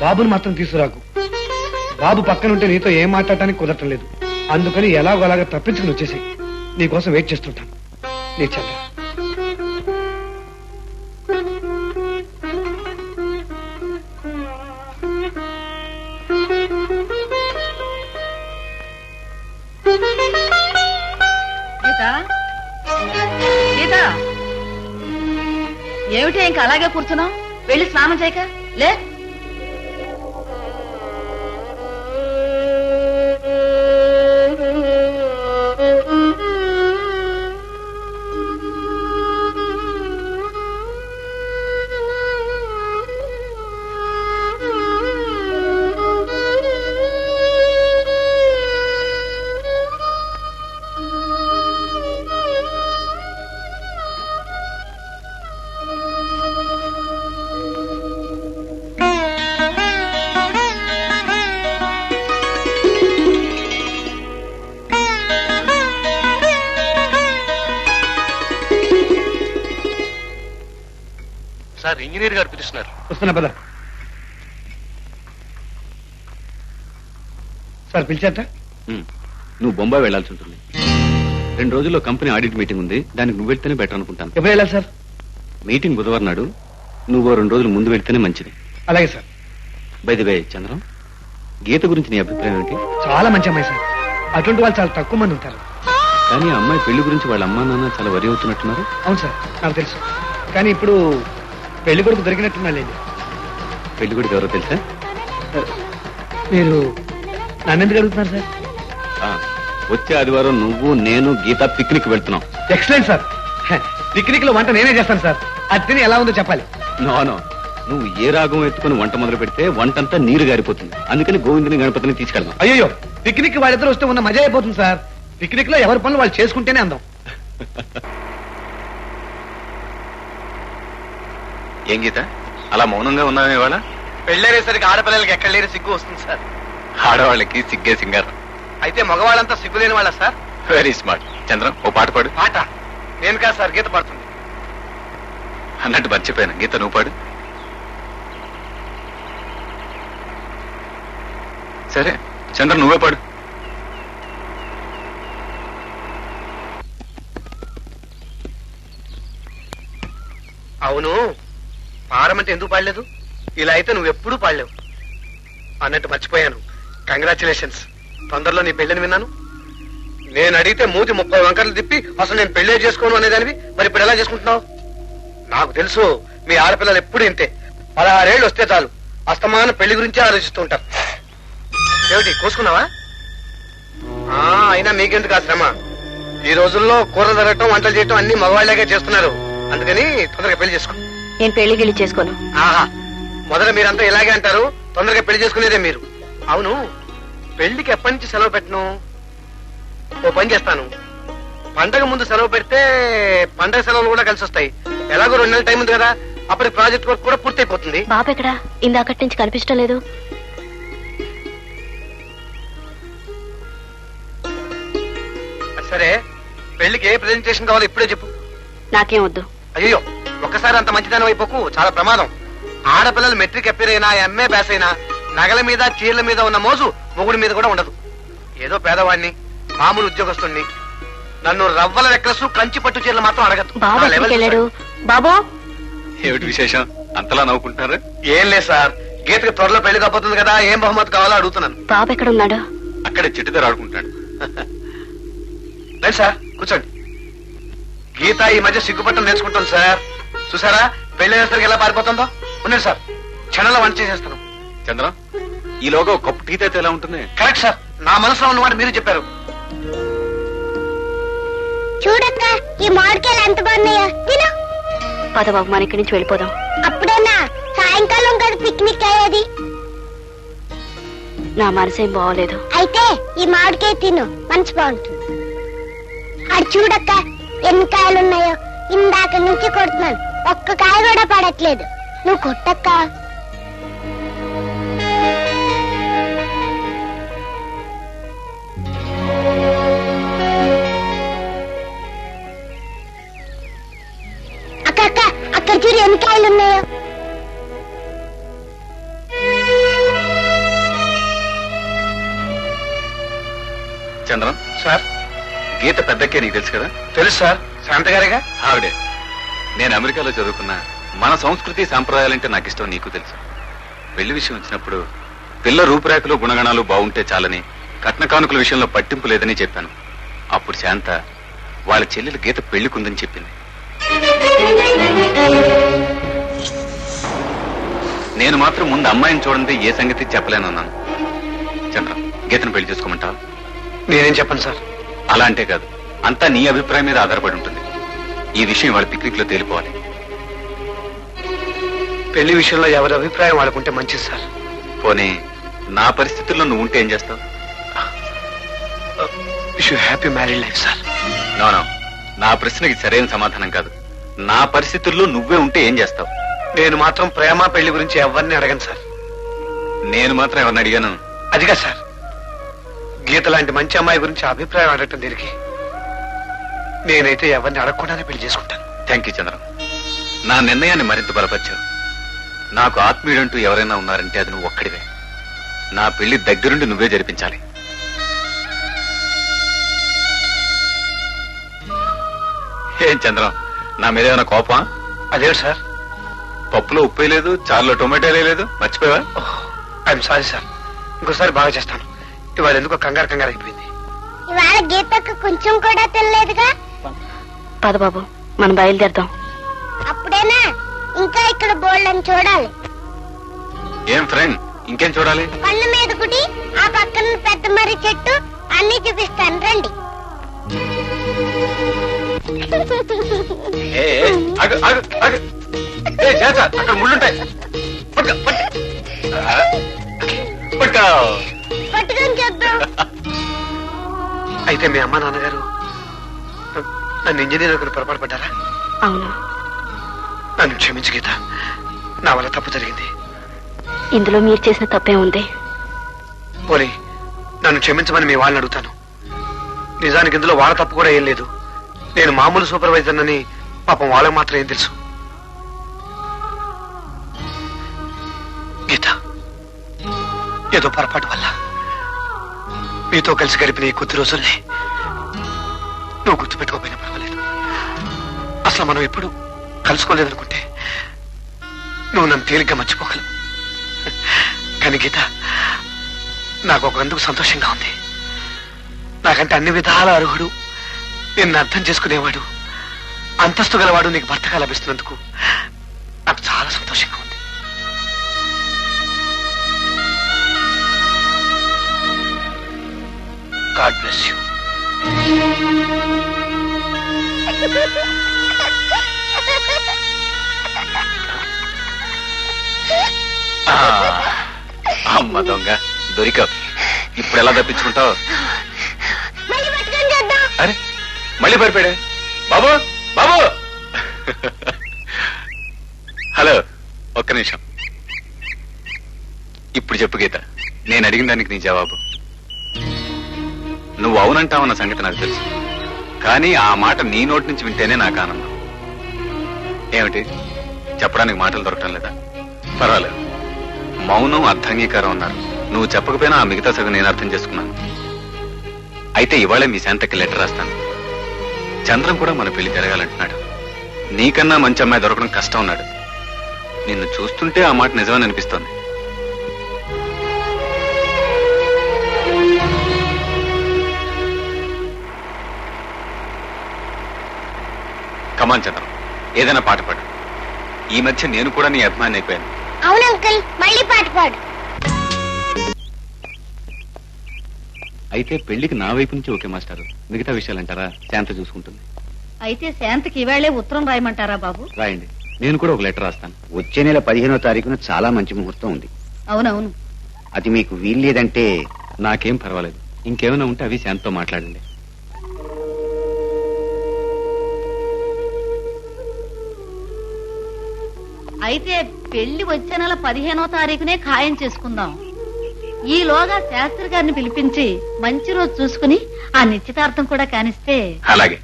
బాబుని మాత్రం తీసుకురాకు. బాబు పక్కనుంటే నీతో ఏం మాట్లాడటానికి కుదరటం లేదు. అందుకని ఎలాగో అలాగా తప్పించుకుని వచ్చేసాయి. నీకోసం వెయిట్ చేస్తుంటాను. నీ చంద్ర. ఏమిటి ఇంకా అలాగే కూర్చున్నావు? వెళ్ళి స్నానం చేయక లే. సార్, ఇంజనీర్ గారు పిలుస్తున్నారు. వస్తున్నా పద. సార్ పిలిచారట? నువ్వు బొంబాయి వెళ్లాల్సి ఉంటుంది. 2 రోజుల్లో కంపెనీ ఆడిట్ మీటింగ్ ఉంది, దానికి నువ్వు వెళ్తేనే బెటర్ అనుకుంటాను. ఎప్పుడు వెళ్ళాలి సార్? మీటింగ్ బుధవారం నాడు. నువ్వు 2 రోజులు ముందు వెళ్తేనే మంచిది. అలాగే sir. By the way Chandram, Geeta గురించి నీ అభిప్రాయం ఏంటి? చాలా మంచి అమ్మాయి సార్. అటువంటి వాళ్ళు చాలా తక్కువ మంది ఉంటారు. కానీ అమ్మాయి పెళ్లి గురించి వాళ్ళ అమ్మా నాన్న చాలా వరి అవుతున్నట్టున్నారు. అవును సార్, నాకు తెలుసు. కానీ ఇప్పుడు పెళ్లి కొడుకు దొరికినట్టున్నాలేండి. పెళ్లి కొడుకు ఎవరో తెలుసా? మీరు నన్నెందుకు అడుగుతున్నారు సార్? వచ్చే ఆదివారం నువ్వు నేను గీత పిక్నిక్ వెళ్తున్నాం. Excellent sir. పిక్నిక్ లో వంట నేనే చేస్తాను సార్. అది తిని ఎలా ఉందో చెప్పాలి. నో, నువ్వు ఏ రాగం ఎత్తుకుని వంట మొదలు పెడితే వంటంతా నీరు గారిపోతుంది. అందుకని గోవిందుని గణపతిని తీసుకెళ్దాం. అయ్యో, పిక్నిక్ వాళ్ళిద్దరు వస్తే ఉన్న మజా అయిపోతుంది సార్. పిక్నిక్ లో ఎవరి పనులు వాళ్ళు చేసుకుంటేనే అందం. ఏం గీత అలా మౌనంగా ఉన్నావే ఇవాళ? పెళ్ళేసరికి ఆడపిల్లలకి ఎక్కడ లేని సిగ్గు వస్తుంది సార్. ఆడవాళ్ళకి సిగ్గే సింగారం. అయితే మగవాళ్ళంతా సిగ్గు లేని వాళ్ళ సార్? Very smart. చంద్రం, ఓ పాట పాడు. పాట నేను కాదు సార్, గీత పాడుతుంది. అన్నట్టు మర్చిపోయాను, గీత నువ్వు పాడు. సరే చంద్ర, నువ్వే పాడు. అవును, పాడమంటే ఎందుకు పాడలేదు? ఇలా అయితే నువ్వు ఎప్పుడూ పాడలేవు. అన్నట్టు మర్చిపోయాను, కంగ్రాచులేషన్స్. తొందరలో నీ పెళ్ళని విన్నాను. నేను అడిగితే మూతి 30 వంకర్లు తిప్పి అసలు నేను పెళ్ళే చేసుకోను అనేదానివి. మరి ఇప్పుడు ఎలా చేసుకుంటున్నావు? నాకు తెలుసు, మీ ఆడపిల్లలు ఎప్పుడు ఇంతే. 16 ఏళ్ళు వస్తే చాలు అస్తమాన పెళ్లి గురించే ఆలోచిస్తూ ఉంటారు. ఏమిటి కోసుకున్నావా? అయినా మీకెందుకు ఆ శ్రమ? ఈ రోజుల్లో కూరలు తరగటం, వంటలు చేయటం అన్ని మగవాళ్ళగా చేస్తున్నారు. అందుకని తొందరగా పెళ్లి చేసుకో. నేను పెళ్లి గిళ్ళి చేసుకోను. ఆహా, మొదట మీరంతా ఇలాగే అంటారు. తొందరగా పెళ్లి చేసుకునేదే మీరు. అవును, పెళ్లికి ఎప్పటి నుంచి సెలవు పెట్టను? ఓ పని చేస్తాను, పండగ ముందు సెలవు పెడితే పండగ సెలవులు కూడా కలిసి వస్తాయి. ఎలాగో 2 నెలల టైం ఉంది కదా, అప్పటికి ప్రాజెక్ట్ వర్క్ కూడా పూర్తయిపోతుంది. బాబు ఎక్కడా? ఇందాకటి నుంచి కనిపించడం లేదు. సరే, పెళ్లికి ఏ ప్రెజెంటేషన్ కావాలో ఇప్పుడే చెప్పు. నాకేం వద్దు. అయ్యో, ఒక్కసారి అంత మంచిదానం అయిపోకు, చాలా ప్రమాదం. ఆడపిల్లలు మెట్రిక్ అప్పీర్ అయినా, ఎంఏ పాస్ అయినా నగల మీద చీరల మీద ఉన్న మోజు మొగుడి మీద కూడా ఉండదు. ఏదో పేదవాడిని, మామూలు ఉద్యోగస్తుణ్ణి, నన్ను రవ్వల నెక్లెస్, కంచి పట్టు చీరలు మాత్రం అడగదు. బాబు, ఏమిటి విశేషం? అంతలా నవ్వుకుంటున్నారు? ఏం లేదు సార్, గీతకి త్వరలో పెళ్లి కాబోతుంది కదా, ఏం బహుమతి కావాలో అడుగుతున్నాను. బాబు ఎక్కడ ఉన్నాడు? అక్కడే చెట్టు దగ్గర ఆడుకుంటాడు. లేదు సార్, కూర్చోండి. గీత ఈ మధ్య సిగ్గుపట్టం నేర్చుకుంటాను సార్. చూసారా పెళ్లి చేసరికి ఎలా పారిపోతుందో? ఉన్నాడు సార్, క్షణంలో వంట చేసేస్తాను. చంద్రం, ఈలోగా ఒక కప్పు టీ అయితే ఎలా ఉంటుంది? కరెక్ట్ సార్, నా మనసులో ఉన్నమాట మీరు చెప్పారు. చూడక్క, ఈ మామిడికాయలు ఎంత బాగున్నాయో. తిను. పద బాబు, మన ఇక్కడి నుంచి వెళ్ళిపోదాం. అప్పుడేనా సాయంకాలం కదా పిక్నిక్ అయ్యేది? నా మనసేం బాగోలేదు. అయితే ఈ మామిడికాయ తిను, మంచి బాగుంటుంది. అది చూడక్క, ఎన్ని కాయలున్నాయో. ఇందాక నుంచి కొడుతున్నాను, ఒక్క కాయ కూడా పడట్లేదు. నువ్వు కొట్టక్క. అక్క, అక్కడ చూడు ఎన్ని కాయలున్నాయో. చంద్రం సార్, గీత పెద్దక్కే నీకు తెలుసు కదా? తెలుసు సార్, శాంత గారేగా. ఆవిడే. నేను అమెరికాలో చదువుకున్నా. మన సంస్కృతి సాంప్రదాయాలంటే నాకు ఇష్టం, నీకు తెలుసు. పెళ్లి విషయం వచ్చినప్పుడు పిల్ల రూపురేఖలు గుణగణాలు బాగుంటే చాలని, కట్న కానుకల విషయంలో పట్టింపు లేదని చెప్పాను. అప్పుడు శాంత వాళ్ళ చెల్లెలు గీత పెళ్లికుందని చెప్పింది. నేను మాత్రం ముందు అమ్మాయిని చూడండి, ఏ సంగతి చెప్పలేనన్నాను. చంద్ర, గీతను పెళ్లి చేసుకోమంటావా? నేనేం చెప్పను సార్. అలా అంటే కాదు, అంతా నీ అభిప్రాయం మీద ఆధారపడి ఉంటుంది. ఈ విషయం వాళ్ళ పిక్నిక్ లో తేలిపోవాలి. పెళ్లి విషయంలో ఎవరి అభిప్రాయం వాడుకుంటే మంచిది సార్. పోనీ నా పరిస్థితుల్లో నువ్వు ఉంటే ఏం చేస్తావు? Wish you happy married life sir. No, నా ప్రశ్నకి సరైన సమాధానం కాదు. నా పరిస్థితుల్లో నువ్వే ఉంటే ఏం చేస్తావు? నేను మాత్రం ప్రేమ పెళ్లి గురించి ఎవరిని అడగను సార్. నేను మాత్రం ఎవరిని అడిగాను? అదిగా సార్, గీత లాంటి మంచి అమ్మాయి గురించి అభిప్రాయం అడగటం దీనికి. నేనైతే ఎవరిని అడగకుండానే పెళ్లి చేసుకుంటాను. థ్యాంక్ యూ చంద్రం, నా నిర్ణయాన్ని మరింత బలపరిచావు. నాకు ఆత్మీయుడంటూ ఎవరైనా ఉన్నారంటే అది నువ్వు ఒక్కడివే. నా పెళ్లి దగ్గరుండి నువ్వే జరిపించాలి. ఏం చంద్రం, నా మీద ఏమైనా కోపం? అదే సార్, పప్పులో ఉప్పు లేదు, చారులో టొమాటో లేదు, మర్చిపోయావా? ఐఎమ్ సారీ సార్, ఇంకోసారి బాగా చేస్తాను. ఇవాళ ఎందుకో కంగారు అయిపోయింది. ఇవాళ గీతకు కొంచెం కూడా తినలేదుగా. పద బాబు మనం బయలుదేరదాం. అప్పుడేనా ఇంకా ఇక్కడ బోల్డని చూడాలి. ఏం ఫ్రెండ్ ఇంకేం చూడాలి? పళ్ళ మీద గుడి, ఆ పక్కన పెద్ద మర్రి చెట్టు అన్ని చూపిస్తాను రండి. అక్కడ ముళ్ళుంటాయి. పట్టుకొని చూద్దాం. అయితే మీ అమ్మ నాన్నగారు నన్ను ఇంజనీర్ ఒకరు పొరపాటు పడ్డారా? అవును. నన్ను క్షమించు గీత, నా వల్ల తప్పు జరిగింది. ఇందులో మీరు చేసిన తప్పే ఉంది. పోనీ నన్ను క్షమించమని మీ వాళ్ళని అడుగుతాను. నిజానికి ఇందులో వాళ్ళ తప్పు కూడా ఏం లేదు. నేను మామూలు సూపర్వైజర్ అని పాపం వాళ్ళకి మాత్రం ఏం తెలుసు. గీత, ఏదో పొరపాటు వల్ల మీతో కలిసి గడిపిన ఈ కొద్ది రోజుల్ని నువ్వు గుర్తుపెట్టుకోపోయినా పర్వాలేదు. అసలు మనం ఎప్పుడు కలుసుకోలేదనుకుంటే నువ్వు నన్ను తేలిగ్గా మర్చిపోగలవు. కానీ గీత, నాకు ఒక అందుకు సంతోషంగా ఉంది. నాకంటే అన్ని విధాల అర్హుడు, నిన్ను అర్థం చేసుకునేవాడు, అంతస్తు గలవాడు నీకు భర్తగా లభిస్తున్నందుకు నాకు చాలా సంతోషంగా ఉంది. God bless you. అమ్మ దొంగ దొరికావు. ఇప్పుడు ఎలా తప్పించుకుంటావు? అరే మళ్ళీ పరిపాడే. బాబు బాబు, హలో, ఒక్క నిమిషం. ఇప్పుడు చెప్పు గీత, నేను అడిగిన దానికి నీ జవాబు. నువ్వు అవునంటావన్న సంగతి నాకు తెలుసు, కానీ ఆ మాట నీ నోటి నుంచి వింటేనే నాకు ఆనందం. ఏమిటి చెప్పడానికి మాటలు దొరకటం లేదా? పర్వాలేదు, మౌనం అర్థాంగీకారం అన్నారు. నువ్వు చెప్పకపోయినా ఆ మిగతా సగం నేను అర్థం చేసుకున్నాను. అయితే ఇవాళే మీ శాంతకి లెటర్ రాస్తాను. చంద్రం కూడా మన పెళ్లి జరగాలంటున్నాడు. నీకన్నా మంచి అమ్మాయి దొరకడం కష్టం అన్నాడు. నిన్ను చూస్తుంటే ఆ మాట నిజమని అనిపిస్తోంది. కమాన్ చంద్రం, ఏదైనా పాట పాడు. ఈ మధ్య నేను కూడా నీ అభిమాని అయిపోయాను. అవును అంకుల్, మళ్ళీ పాట పాడు. అయితే పెళ్లికి నా వైపు నుంచి ఓకే మాస్టారు. మిగతా విషయాలంటారా శాంత చూసుకుంటుంది. అయితే శాంతకి ఇవాళ్లే ఉత్తరం రాయమంటారా బాబు? రాయండి, నేను కూడా ఒక లెటర్ రాస్తాను. వచ్చే నెల 15వ తారీఖున చాలా మంచి ముహూర్తం ఉంది. అవునవును. అది మీకు వీల్లేదంటే? నాకేం పర్వాలేదు. ఇంకేమైనా ఉంటే అవి శాంతతో మాట్లాడండి. అయితే పెళ్లి వచ్చే నెల 15వ తారీఖునే ఖాయం చేసుకుందాం. ఈలోగా శాస్త్రి గారిని పిలిపించి మంచి రోజు చూసుకుని ఆ నిశ్చితార్థం కూడా కానిస్తే. అలాగే,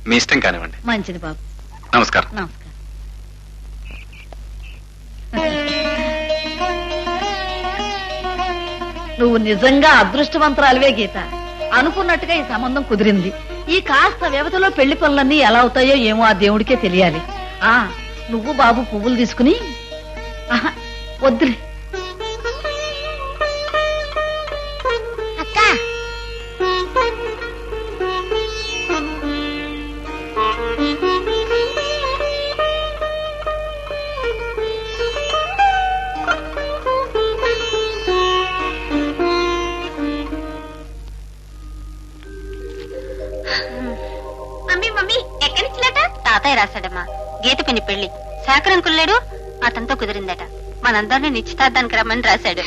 మీ ఇష్టం కానివ్వండి. మంచిది బాబు. నమస్కారం. నమస్కారం. నువ్వు నిజంగా అదృష్టవంతురాలివే గీత. అనుకున్నట్టుగా ఈ సంబంధం కుదిరింది. ఈ కాస్త వ్యవధిలో పెళ్లి పనులన్నీ ఎలా అవుతాయో ఏమో ఆ దేవుడికే తెలియాలి. ఆ నువ్వు బాబు పువ్వులు తీసుకుని. వద్దులే అక్క. మమ్మీ మమ్మీ, ఎక్కడి నుంచి లేట? తాతయ్య రాశాడమ్మా. గీత పిన్ని పెళ్లి శాకరంకులు లేడు, అతనితో కుదిరిందట. మనందరినీ నిశ్చితార్థానికి రమ్మని రాశాడు.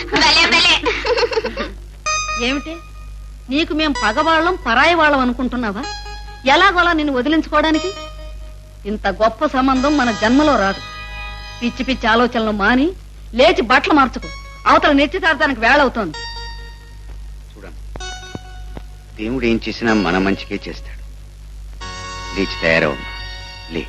ఏమిటి నీకు మేం పగవాళ్ళం పరాయి వాళ్ళం అనుకుంటున్నావా? ఎలాగోలా నిన్ను వదిలించుకోవడానికి? ఇంత గొప్ప సంబంధం మన జన్మలో రాదు. పిచ్చి పిచ్చి ఆలోచనలు మాని లేచి బట్టలు మార్చుకో. అవతల నిశ్చితార్థానికి వేళవుతోంది. చూడండి, దేవుడు ఏం చేసినా మన మంచికే చేస్తాడు. లేచి తయారవు. లే.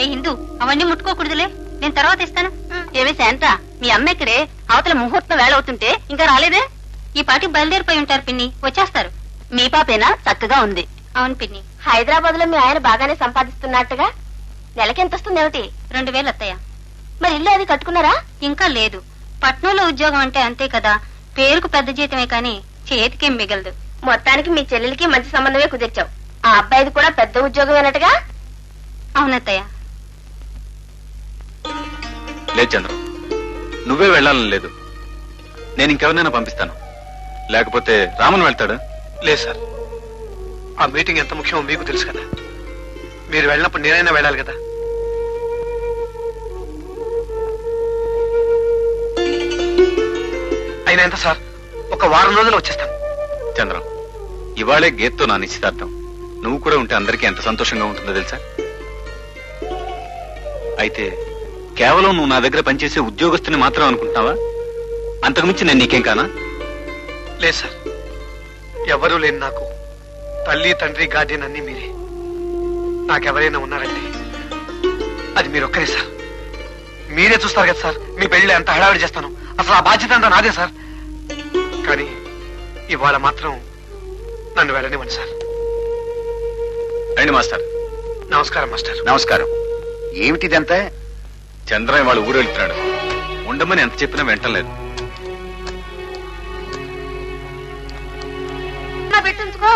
ఏ హిందూ, అవన్నీ ముట్టుకోకూడదులే, నేను తర్వాత ఇస్తాను. ఏమే శాంత, మీ అమ్మ ఇక్కడే అవతల ముహూర్తం వేళ అవుతుంటే ఇంకా రాలేదే? ఈ పాటికి బయలుదేరిపోయి ఉంటారు పిన్ని, వచ్చేస్తారు. మీ పాపేనా? చక్కగా ఉంది. అవును పిన్ని. హైదరాబాద్ లో మీ ఆయన బాగానే సంపాదిస్తున్నట్టుగా. నెలకి ఎంత వస్తుంది? ఏమిటి? 2000 అత్తయ్య. మరి ఇల్లు అది కట్టుకున్నారా? ఇంకా లేదు. పట్నంలో ఉద్యోగం అంటే అంతే కదా, పేరుకు పెద్ద జీతమే కానీ చేతికేం మిగలదు. మొత్తానికి మీ చెల్లెలికి మంచి సంబంధమే కుదిర్చావు. ఆ అబ్బాయిది కూడా పెద్ద ఉద్యోగమేనట్టుగా. అవునత్తయ్య. లేదు చంద్రం, నువ్వే వెళ్ళాలని లేదు. నేను ఇంకెవరినైనా పంపిస్తాను. లేకపోతే రామన్ వెళ్తాడు. లేదు సార్, ఆ మీటింగ్ ఎంత ముఖ్యమో మీకు తెలుసు కదా. మీరు వెళ్ళినప్పుడు నేనైనా వెళ్ళాలి కదా. అయినా ఎంత సార్, ఒక వారం రోజులు వచ్చేస్తాను. చంద్రం, ఇవాళే గీత్తో నా నిశ్చితార్థం. నువ్వు కూడా ఉంటే అందరికీ ఎంత సంతోషంగా ఉంటుందో తెలుసా? అయితే కేవలం నువ్వు నా దగ్గర పనిచేసే ఉద్యోగస్తుని మాత్రం అనుకుంటున్నావా? అంతకుమించి నేను నీకేం కానా? లేదు సార్, ఎవరూ లేని నాకు తల్లి, తండ్రి, గార్డియన్ అన్ని మీరే. నాకెవరైనా ఉన్నారంటే అది మీరొక్కరే సార్. మీరే చూస్తారు కదా సార్, మీ పెళ్లి ఎంత హడావిడి చేస్తాను. అసలు ఆ బాధ్యత అంతా నాదే సార్. కానీ ఇవాళ మాత్రం నన్ను వెళ్ళనివ్వండి సార్. రండి మాస్టర్. నమస్కారం మాస్టర్. నమస్కారం. ఏమిటిదంతా? చంద్రం ఇవాళ ఊరు వెళ్తున్నాడు. ఉండమని ఎంత చెప్పినా వెంటలేదు. పెట్టించుకో.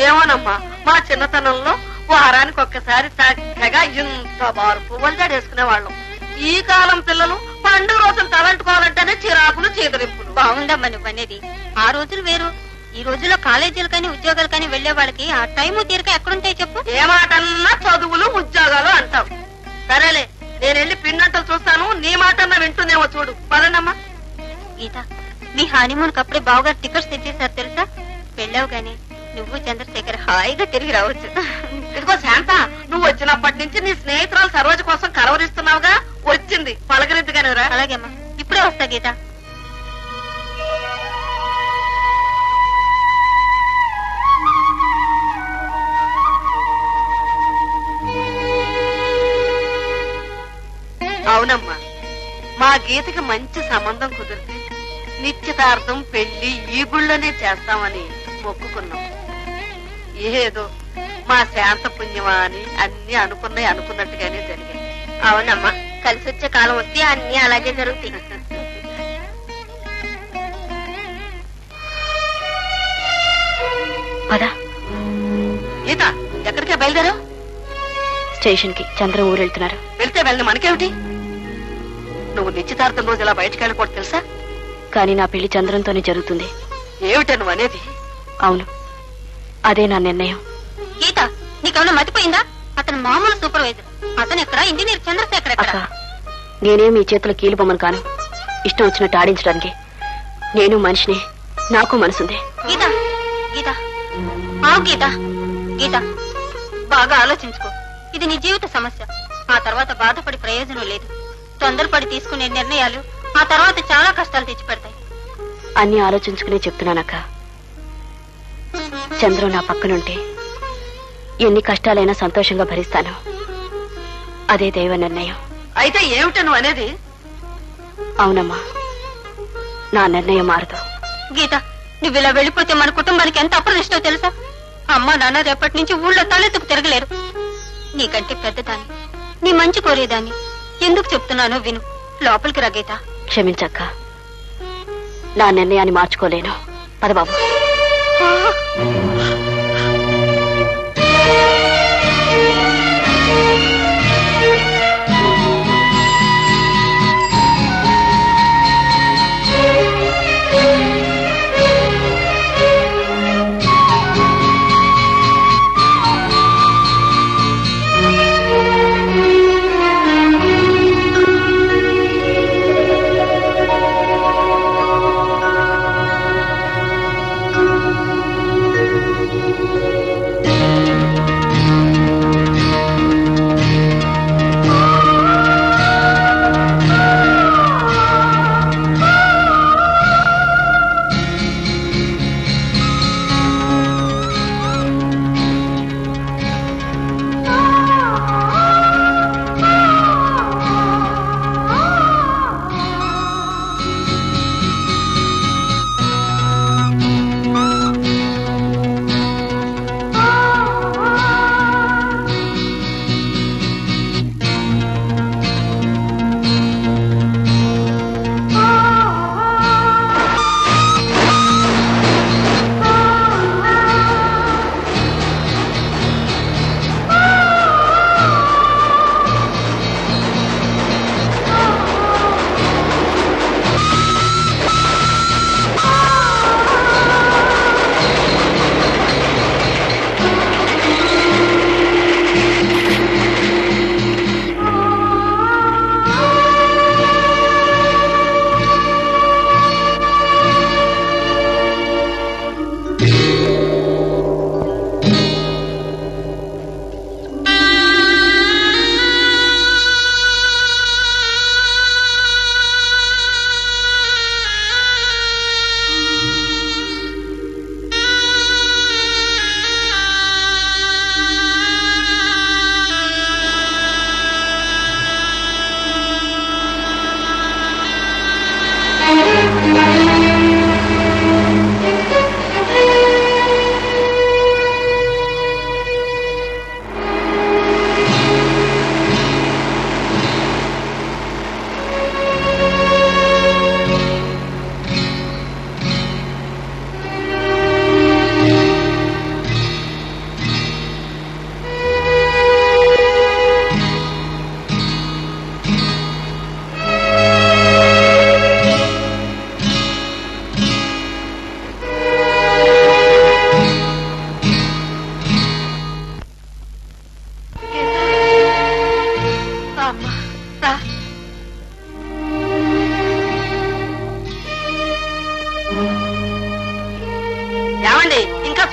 ఏమోనమ్మా, మా చిన్నతనంలో వారానికి ఒక్కసారి చక్కగా ఇంత బారు పువ్వులు జడేసుకునే వాళ్ళం. ఈ కాలం పిల్లలు పండుగ రోజులు తలంటుకోవాలంటేనే చిరాకులు, చీదరింపులు. బాగుందమ్మా నువ్వు అనేది. ఆ రోజులు వేరు. ఈ రోజుల్లో కాలేజీలు కానీ ఉద్యోగాలు కానీ వెళ్లే వాళ్ళకి ఆ టైము తీరిక ఎక్కడుంటాయి చెప్పు? ఏ మాటన్నా చదువులు, ఉద్యోగాలు అంటావు. సరేలే, నేను వెళ్ళి పిండంటలు చూస్తాను. నీ మాటన్నా వింటుందేమో చూడు. పదండమ్మా. గీత, మీ హనీమూన్ కప్పుడే బావగారు టికెట్స్ తెచ్చేసారు తెలుసా? వెళ్ళావు గాని నువ్వు చంద్రశేఖర్ హాయిగా తిరిగి రావచ్చు. ఇదిగో శాంత, నువ్వు వచ్చినప్పటి నుంచి నీ స్నేహితురాలు సరోజ కోసం కలవరిస్తున్నావుగా. వచ్చింది, పలకరించగానే రా. అలాగేమ్మా, ఇప్పుడే వస్తా గీత. అవునమ్మా, మా గీతకి మంచి సంబంధం కుదిరితే నిశ్చితార్థం, పెళ్లి ఈ గుళ్ళోనే చేస్తామని మొక్కుకున్నాం. ఏదో మా శాంత పుణ్యమా అని అన్ని అనుకున్నట్టుగానే జరిగాయి. అవునమ్మా, కలిసి వచ్చే కాలం వస్తే అన్ని అలాగే జరుగుతాయి. పద. గీత, ఎక్కడికే బయలుదేరావు? స్టేషన్ కి. చంద్రం ఊరు వెళ్తున్నారు. వెళ్తే వెళ్ళని మనకేమిటి? నువ్వు నిశ్చితార్థం రోజు ఇలా బయటకు వెళ్ళకూడదు తెలుసా? కానీ నా పెళ్లి చంద్రంతోనే జరుగుతుంది. ఏమిటా నువ్వు అనేది? అవును, అదే నా నిర్ణయం. గీత, నీకేమన్నా మతిపోయిందా? అతను మామూలు సూపర్వైజర్. అతను ఎక్కడ? ఇంజనీర్ చంద్రశేఖర్ ఎక్కడ? నేనే మీ చేతుల కీలు బొమ్మను కాను, ఇష్టం వచ్చినట్టు ఆడించడానికి. నేను మనిషిని, నాకు మనసుంది. గీత, గీత, ఆవు గీత. గీత, బాగా ఆలోచించుకో. ఇది నీ జీవిత సమస్య. ఆ తర్వాత బాధపడి ప్రయోజనం లేదు. తొందరపడి తీసుకునే నిర్ణయాలు ఆ తర్వాత చాలా కష్టాలు తెచ్చిపెడతాయి. అన్ని ఆలోచించుకునే చెప్తున్నానక్క. చంద్రం నా పక్కనుంటే ఎన్ని కష్టాలైనా సంతోషంగా భరిస్తాను. అదే దైవ నిర్ణయం. అయితే ఏమిటా నువ్వు అనేది? అవునమ్మా, నా నిర్ణయం మారదు. గీత, నువ్వు ఇలా వెళ్ళిపోతే మన కుటుంబానికి ఎంత అప్రదిష్టో తెలుసా? అమ్మా నాన్న రేపటి నుంచి ఊళ్ళో తలెత్తుకు తిరగలేరు. నీకంటే పెద్దదాన్ని, నీ మంచి కోరేదాన్ని. ఎందుకు చెప్తున్నానో విను. లోపలికి రా గీత. క్షమించక్క, నా నిర్ణయాన్ని మార్చుకోలేను. పదబాబు.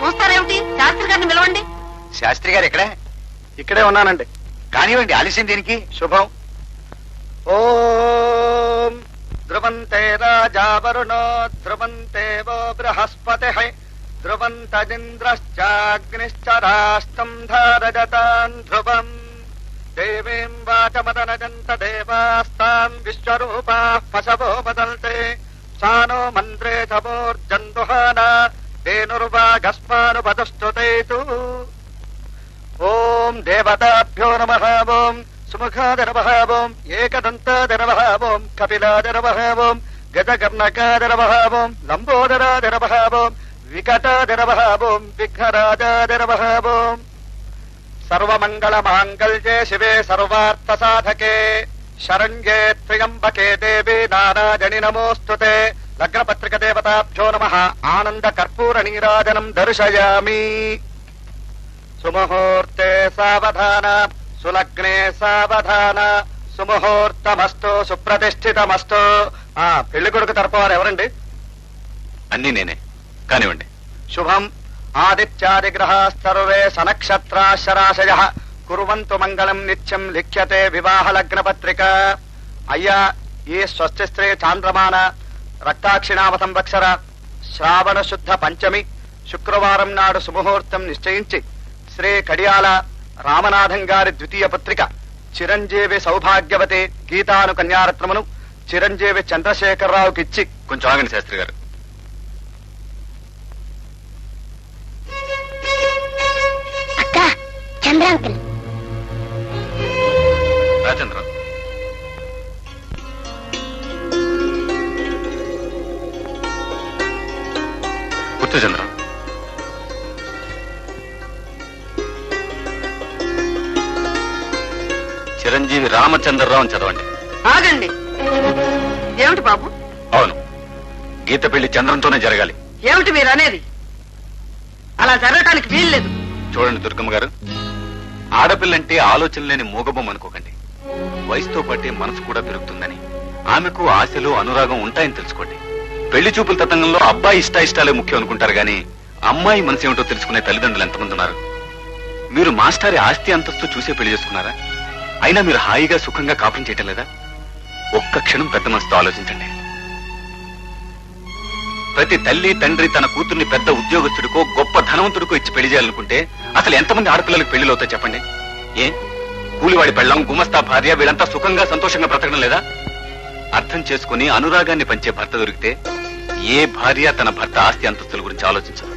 చూస్తారేమిటి? శాస్త్రి గారిని పిలవండి. శాస్త్రి గారు ఇక్కడే ఉన్నానండి. కానివ్వండి, ఆలస్యం దీనికి. శుభం. ఓం ధ్రువంతే రాజా వరుణో ధ్రువంతే వో బృహస్పతి ధ్రువంతదింద్రశ్చాగ్నిశ్చ రాష్ట్రం ధారజతాన్ ధ్రువం దేవీం వాచమదనజంత దేవాస్తాం విశ్వరూపాః పశవో వదల్తే సానో మంత్రే ధమోర్జందుహాన తేనుర్వాగస్మానుపదస్తుతేతు. ఓం దేవతాభ్యో నమః. ఓం సుముఖాదరవః. ఓం ఏకదంతాదరవః. ఓం కపిలాదరవః. ఓం గజకర్ణకాదరవః. ఓం లంబోదరాదరవః. ఓం వికటాదరవః. ఓం విఘ్నరాజాదరవః. ఓం సర్వమంగళమాంగళ్యే శివే సర్వార్థసాధకే శరణ్యే త్ర్యంబకే దేవి నారాయణి నమోస్తుతే. లగ్నపత్రిక దేవతాభ్యో నమః. ఆనంద కర్పూర నీరాజనం దర్శయామి. సుముహూర్తే సావధాన సులగ్నే సావధాన సుముహూర్తమస్తు సుప్రతిష్ఠితమస్తు. పెళ్లి కొడుకు తరపు వారు ఎవరండి? అన్ని నేనే, కానివ్వండి. శుభం. ఆదిత్యాదిగ్రహ సర్వే సనక్షత్రాశరాశయ కుర్వంతు మంగళం నిత్యం లిఖ్యతే వివాహ లగ్న పత్రిక. అయ్యా, ఈ స్వస్తి స్త్రీ చాంద్రమాన రక్తాక్షిణామ సంవత్సర శ్రావణ శుద్ధ పంచమి శుక్రవారం నాడు సుముహూర్తం నిశ్చయించి శ్రీ కడియాల రామనాథం గారి ద్వితీయ పుత్రిక చిరంజీవి సౌభాగ్యవతి గీతాను కన్యారత్నమును చిరంజీవి చంద్రశేఖరరావుకి ఇచ్చి. కొంచెం ఆగండి శాస్త్రి గారు. అక్క, చంద్రాంకుల్. రాజేంద్ర, కూర్చో చంద్ర. చిరంజీవి రామచంద్రరావు అని చదవండి. ఆగండి. ఏమిటి బాబు? అవును, గీత పెళ్లి చంద్రంతోనే జరగాలి. ఏమిటి మీరు అనేది? అలా జరగటానికి వీల్లేదు. చూడండి దుర్గమ్మ గారు, ఆడపిల్లంటే ఆలోచన లేని మూగబొమ్మ అనుకోకండి. వయసుతో పాటే మనసు కూడా పెరుగుతుందని, ఆమెకు ఆశలు అనురాగం ఉంటాయని తెలుసుకోండి. పెళ్లి చూపుల తతంగంలో అబ్బాయి ఇష్టాలే ముఖ్యం అనుకుంటారు గాని అమ్మాయి మనసు ఏమిటో తెలుసుకునే తల్లిదండ్రులు ఎంతమంది ఉన్నారు? మీరు మాస్టారి ఆస్తి అంతస్తు చూసే పెళ్లి చేసుకున్నారా? అయినా మీరు హాయిగా సుఖంగా కాపురం చేయటం లేదా? ఒక్క క్షణం పెద్ద మనసుతో ఆలోచించండి. ప్రతి తల్లి తండ్రి తన కూతుర్ని పెద్ద ఉద్యోగస్తుడికో గొప్ప ధనవంతుడికో ఇచ్చి పెళ్లి చేయాలనుకుంటే అసలు ఎంతమంది ఆడపిల్లలకు పెళ్లిలో అవుతాయి చెప్పండి? ఏ కూలివాడి పెళ్ళం, గుమస్తా భార్య వీళ్ళంతా సుఖంగా సంతోషంగా బ్రతకడం లేదా? అర్థం చేసుకుని అనురాగాన్ని పంచే భర్త దొరికితే ఏ భార్య తన భర్త ఆస్తి అంతస్తుల గురించి ఆలోచించదు.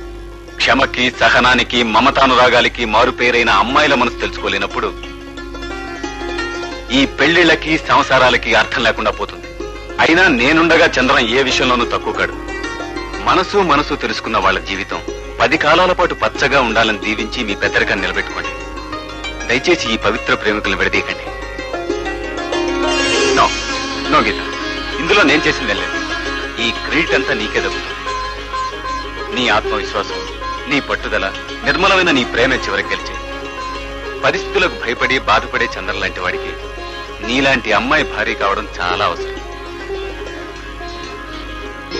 క్షమకి, సహనానికి, మమతానురాగాలకి మారుపేరైన అమ్మాయిల మనసు తెలుసుకోలేనప్పుడు ఈ పెళ్లిళ్ళకి సంసారాలకి అర్థం లేకుండా పోతుంది. అయినా నేనుండగా చంద్రం ఏ విషయంలోనూ తక్కువ కాడు. మనసు తెలుసుకున్న వాళ్ళ జీవితం 10 కాలాల పాటు పచ్చగా ఉండాలని దీవించి మీ పెద్దరికాన్ని నిలబెట్టుకోండి. దయచేసి ఈ పవిత్ర ప్రేమికులను విడదీయకండి. నో గీత, ఇందులో నేను చేసింది లేదు. ఈ క్రెడిట్ అంతా నీకే దక్కుతుంది. నీ ఆత్మవిశ్వాసం, నీ పట్టుదల, నిర్మలమైన నీ ప్రేమ చివరికి గెలిచే. పరిస్థితులకు భయపడి బాధపడే చంద్రం లాంటి వాడికి నీలాంటి అమ్మాయి భార్య కావడం చాలా అవసరం.